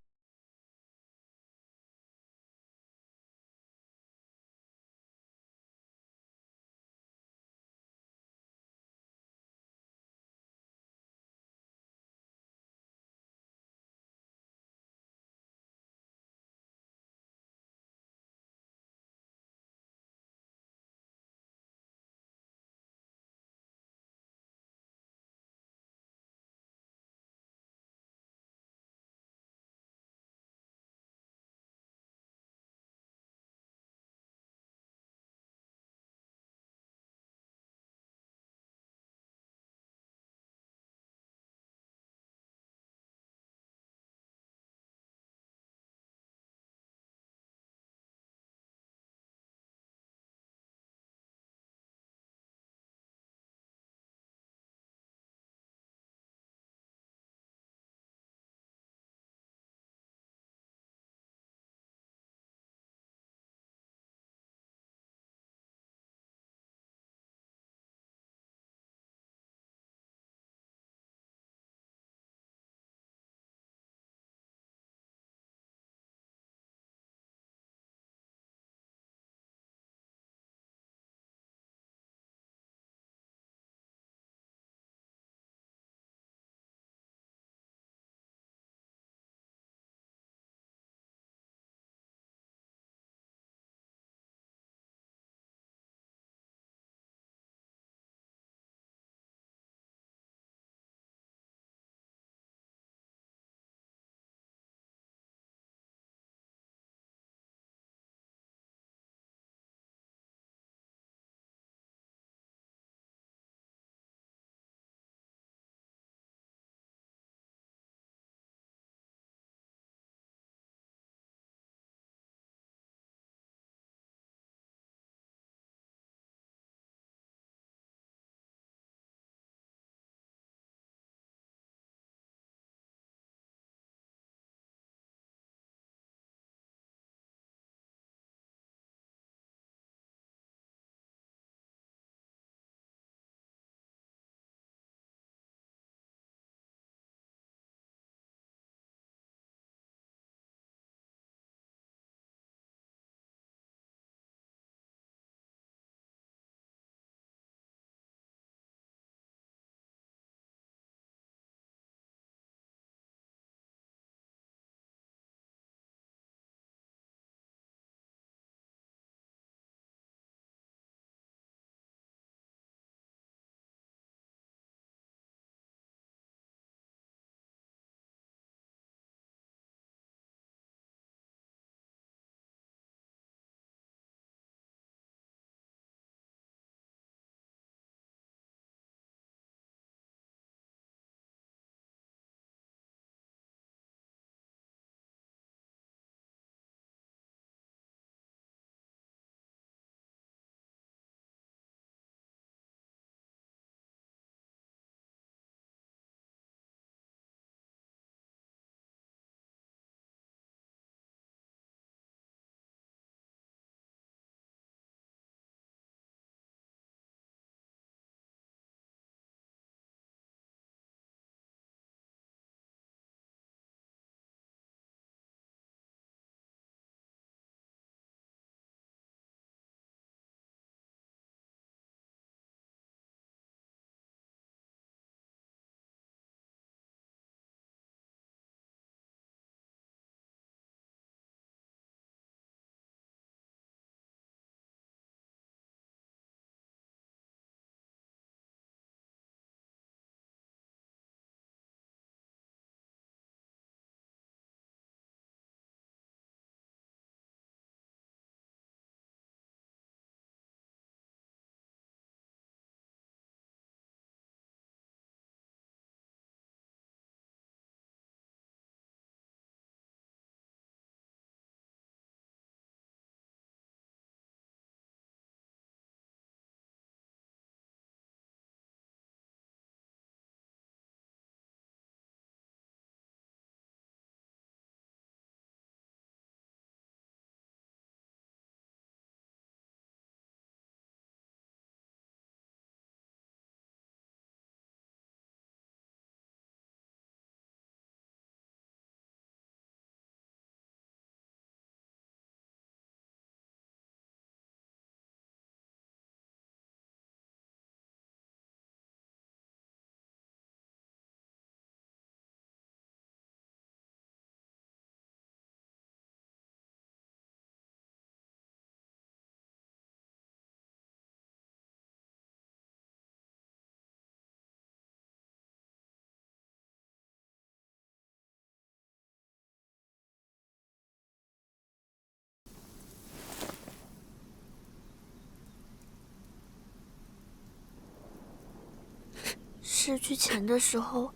失去钱的时候，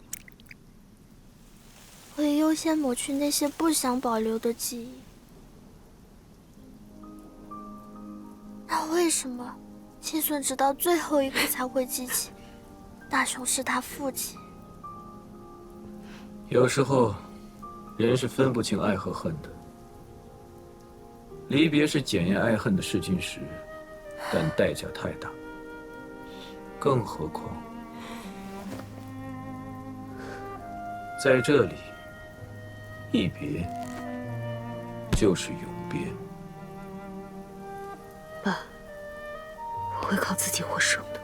会优先抹去那些不想保留的记忆。那为什么青隼直到最后一刻才会记起大雄是他父亲？有时候，人是分不清爱和恨的。离别是检验爱恨的试金石，但代价太大。更何况，在这里，一别就是永别。爸，我会靠自己获胜的。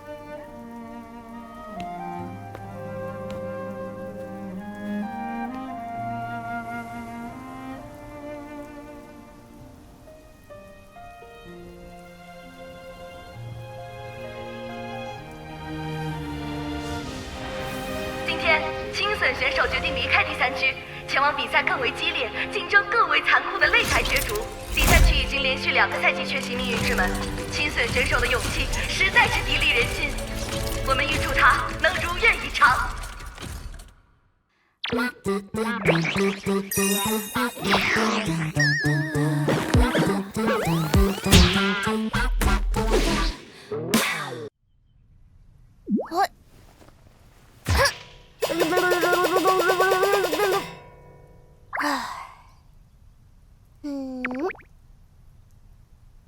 今天，青隼选手决定离开第3区，前往比赛更为激烈、竞争更为残酷的擂台角逐。第3区已经连续2个赛季缺席命运之门，青隼选手的勇气实在是砥砺人心。我们预祝他能如愿以偿。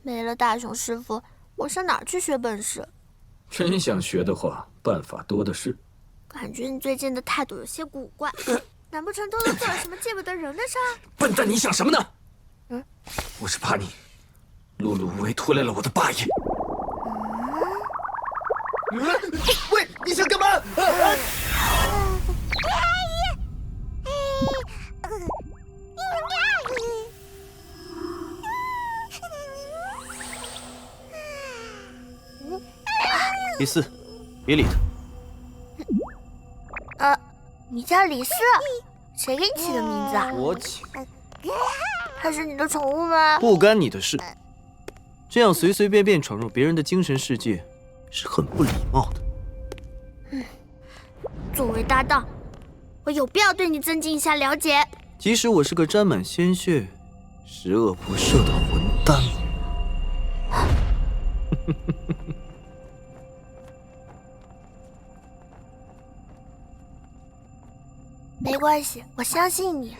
没了大雄师傅，我上哪儿去学本事？真想学的话，办法多的是。感觉你最近的态度有些古怪，难不成偷偷做了什么见不得人的事儿？笨蛋，你想什么呢？我是怕你碌碌无为，拖累了我的霸业。喂，你想干嘛？李四，别理他。你叫李四？谁给你起的名字啊？我起。它是你的宠物吗？不干你的事。这样随随便便闯入别人的精神世界，是很不礼貌的。作为搭档，我有必要对你增进一下了解。即使我是个沾满鲜血、十恶不赦的混蛋。没关系，我相信你。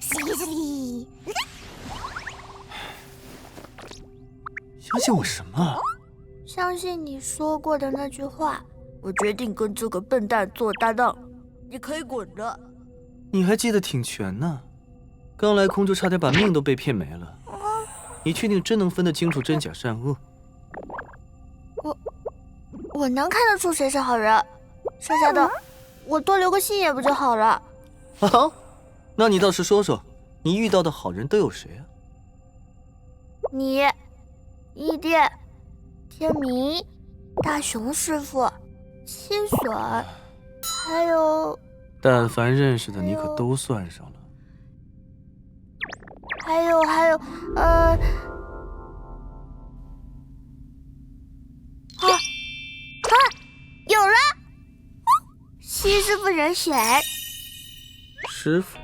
谢谢你。相信我什么？相信你说过的那句话。我决定跟这个笨蛋做搭档，你可以滚着。你还记得挺全呢，刚来空就差点把命都被骗没了。你确定真能分得清楚真假善恶？我能看得出谁是好人。剩下的，我多留个心眼不就好了？好，那你倒是说说，你遇到的好人都有谁啊？你，异电，天明，大雄师傅，青隼，还有……但凡认识的你可都算上了。还有，有了！新师傅人选。师傅，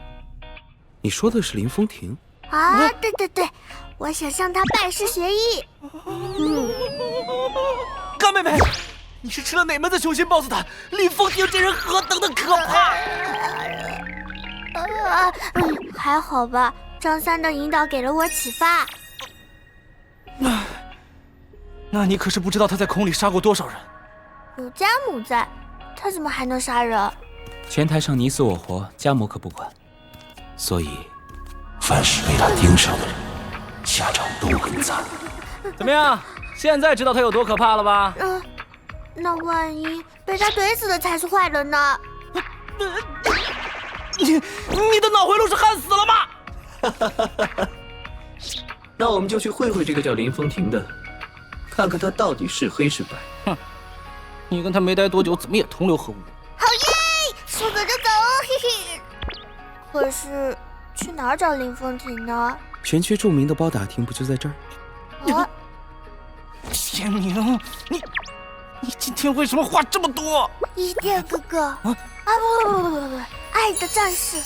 你说的是林风婷啊？对，我想向他拜师学艺。干妹妹，你是吃了哪门子雄心豹子胆？林风婷这人何等的可怕！还好吧，张三的引导给了我启发。那你可是不知道他在空里杀过多少人。有家母在，他怎么还能杀人？拳台上你死我活，家母可不管。所以，凡是被他盯上的人，下场都很惨。怎么样？现在知道他有多可怕了吧？那万一被他怼死的才是坏人呢？你的脑回路是焊死了吗？那我们就去会会这个叫林风婷的，看看他到底是黑是白。哼，你跟他没待多久，怎么也同流合污？好耶！说走就走，嘿嘿。可是去哪儿找林风婷呢？全区著名的包打亭不就在这儿？天明，你今天为什么话这么多？伊甸哥哥，不，爱的战士，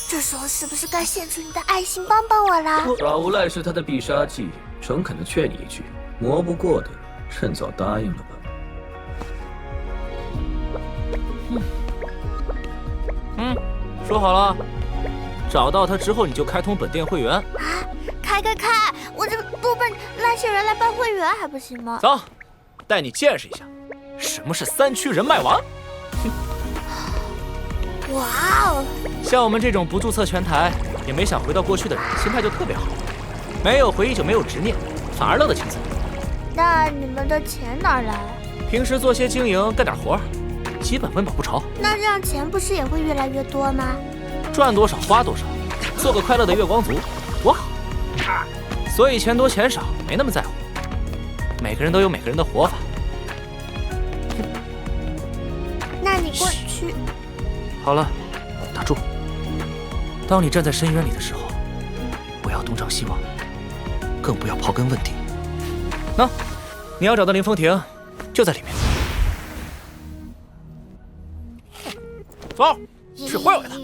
这时候是不是该献出你的爱心帮帮我啦？耍无赖是他的必杀技，诚恳的劝你一句，磨不过的，趁早答应了吧。说好了，找到他之后你就开通本店会员。啊，开！我这不笨烂血人来办会员还不行吗？走，带你见识一下，什么是3区人脉王。哇哦！像我们这种不注册全台，也没想回到过去的人，心态就特别好，没有回忆就没有执念，反而乐得轻松。那你们的钱哪来？平时做些经营，干点活，基本温饱不愁。那这样钱不是也会越来越多吗？赚多少花多少，做个快乐的月光族，多好。所以钱多钱少没那么在乎，每个人都有每个人的活法。那你过去。好了，打住。当你站在深渊里的时候，不要东张西望，更不要刨根问底。那，你要找的林风亭就在里面。走，去会会他。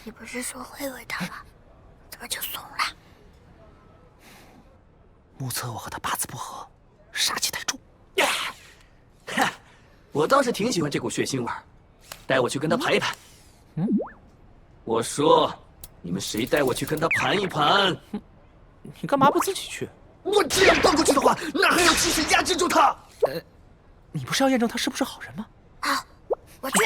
你不是说会会他吗？怎么就怂了？目测我和他八字不合，杀气太重。我倒是挺喜欢这股血腥味儿，带我去跟他盘一盘。我说，你们谁带我去跟他盘一盘？你干嘛不自己去？我这样倒过去的话，哪还有气势压制住他？你不是要验证他是不是好人吗？好，我去。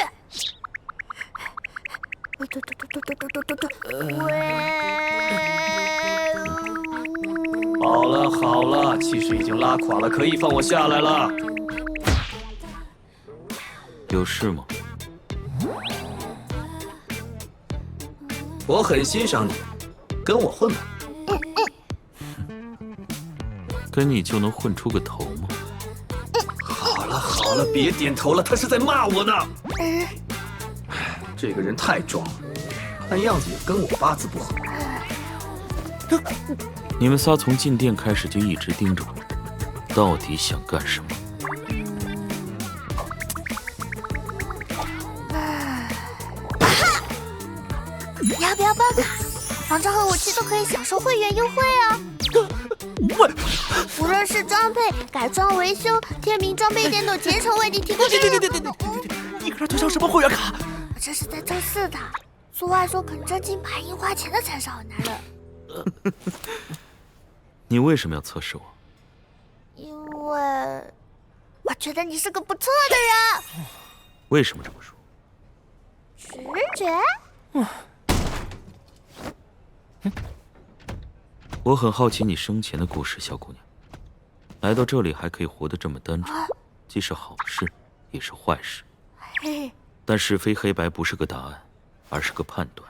好了，气势已经拉垮了，可以放我下来了。有事吗？我很欣赏你，跟我混吧。跟你就能混出个头吗？好了，别点头了，他是在骂我呢。这个人太装了，看样子也跟我八字不合。你们仨从进店开始就一直盯着我，到底想干什么？要不要办卡？防障和武器都可以享受会员优惠啊！无论是装备、改装、维修，天明装备店都竭诚为你提供。你搁这推销什么会员卡？我这是在测试的。俗话说，肯挣金白银花钱的才是好男人。你为什么要测试我？因为我觉得你是个不错的人。为什么这么说？直觉。我很好奇你生前的故事，小姑娘。来到这里还可以活得这么单纯，既是好事，也是坏事。但是非黑白不是个答案，而是个判断。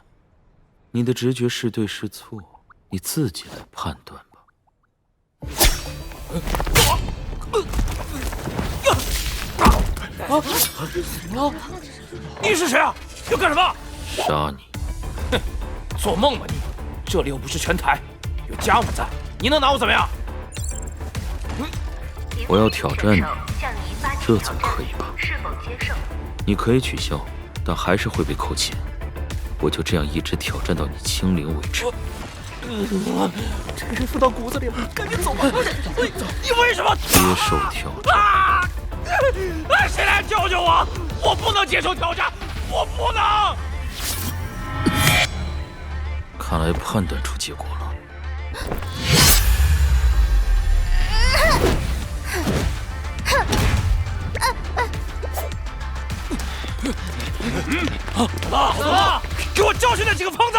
你的直觉是对是错，你自己来判断吧。你是谁啊？要干什么？杀你！哼，做梦吧你！这里又不是全台，有家务在，你能拿我怎么样？我要挑战你，这总可以吧？是否接受？你可以取消，但还是会被扣钱。我就这样一直挑战到你清零为止。这个人附到骨子里了，赶紧走吧！你为什么接受挑战？啊！谁来救救我？我不能接受挑战，我不能！看来判断出结果了。啊！给我教训那几个疯子！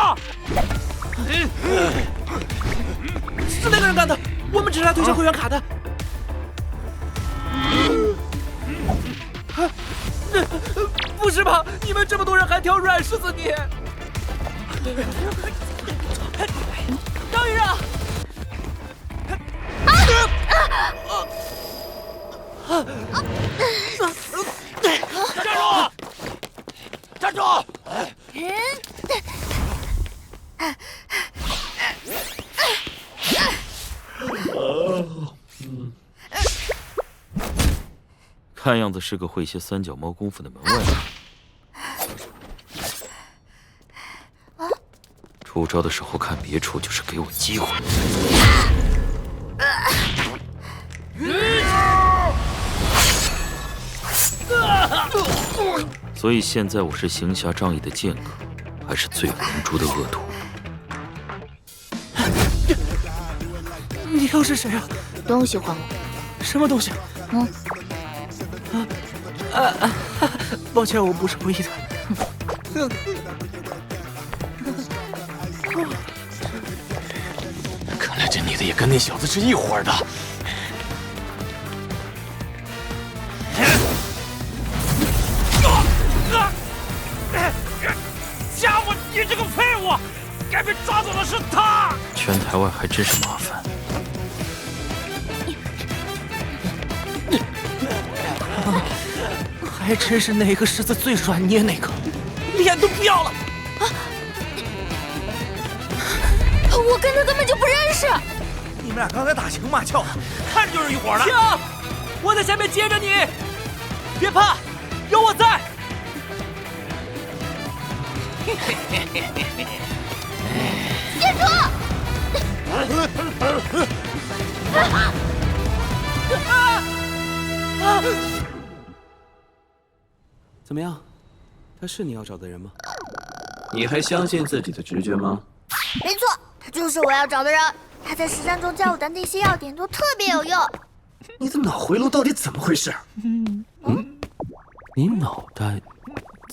是那个人干的，我们只是来推销会员卡的。不是吧？你们这么多人还挑软柿子捏？张宇啊！站住！看样子是个会些三脚猫功夫的门外汉。出招的时候看别处，就是给我机会。所以现在我是行侠仗义的剑客，还是罪有应诛的恶徒？你又是谁啊？东西还我。什么东西？抱歉，我不是故意的。看来这女的也跟那小子是一伙的。家伙，你这个废物！该被抓走的是他。全台湾还真是麻烦。还真是哪个狮子最软捏哪个，脸都不要了。我跟他根本就不认识。你们俩刚才打情骂俏的，看着就是一伙的。停！我在下面接着你，别怕，有我在。接住！怎么样？他是你要找的人吗？你还相信自己的直觉吗？没错，他就是我要找的人。他在13中教我的那些要点都特别有用。你的脑回路到底怎么回事？你脑袋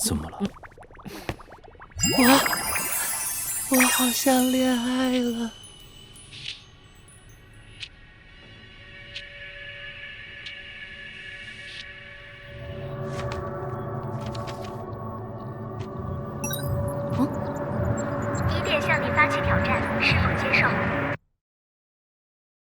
怎么了？我好像恋爱了。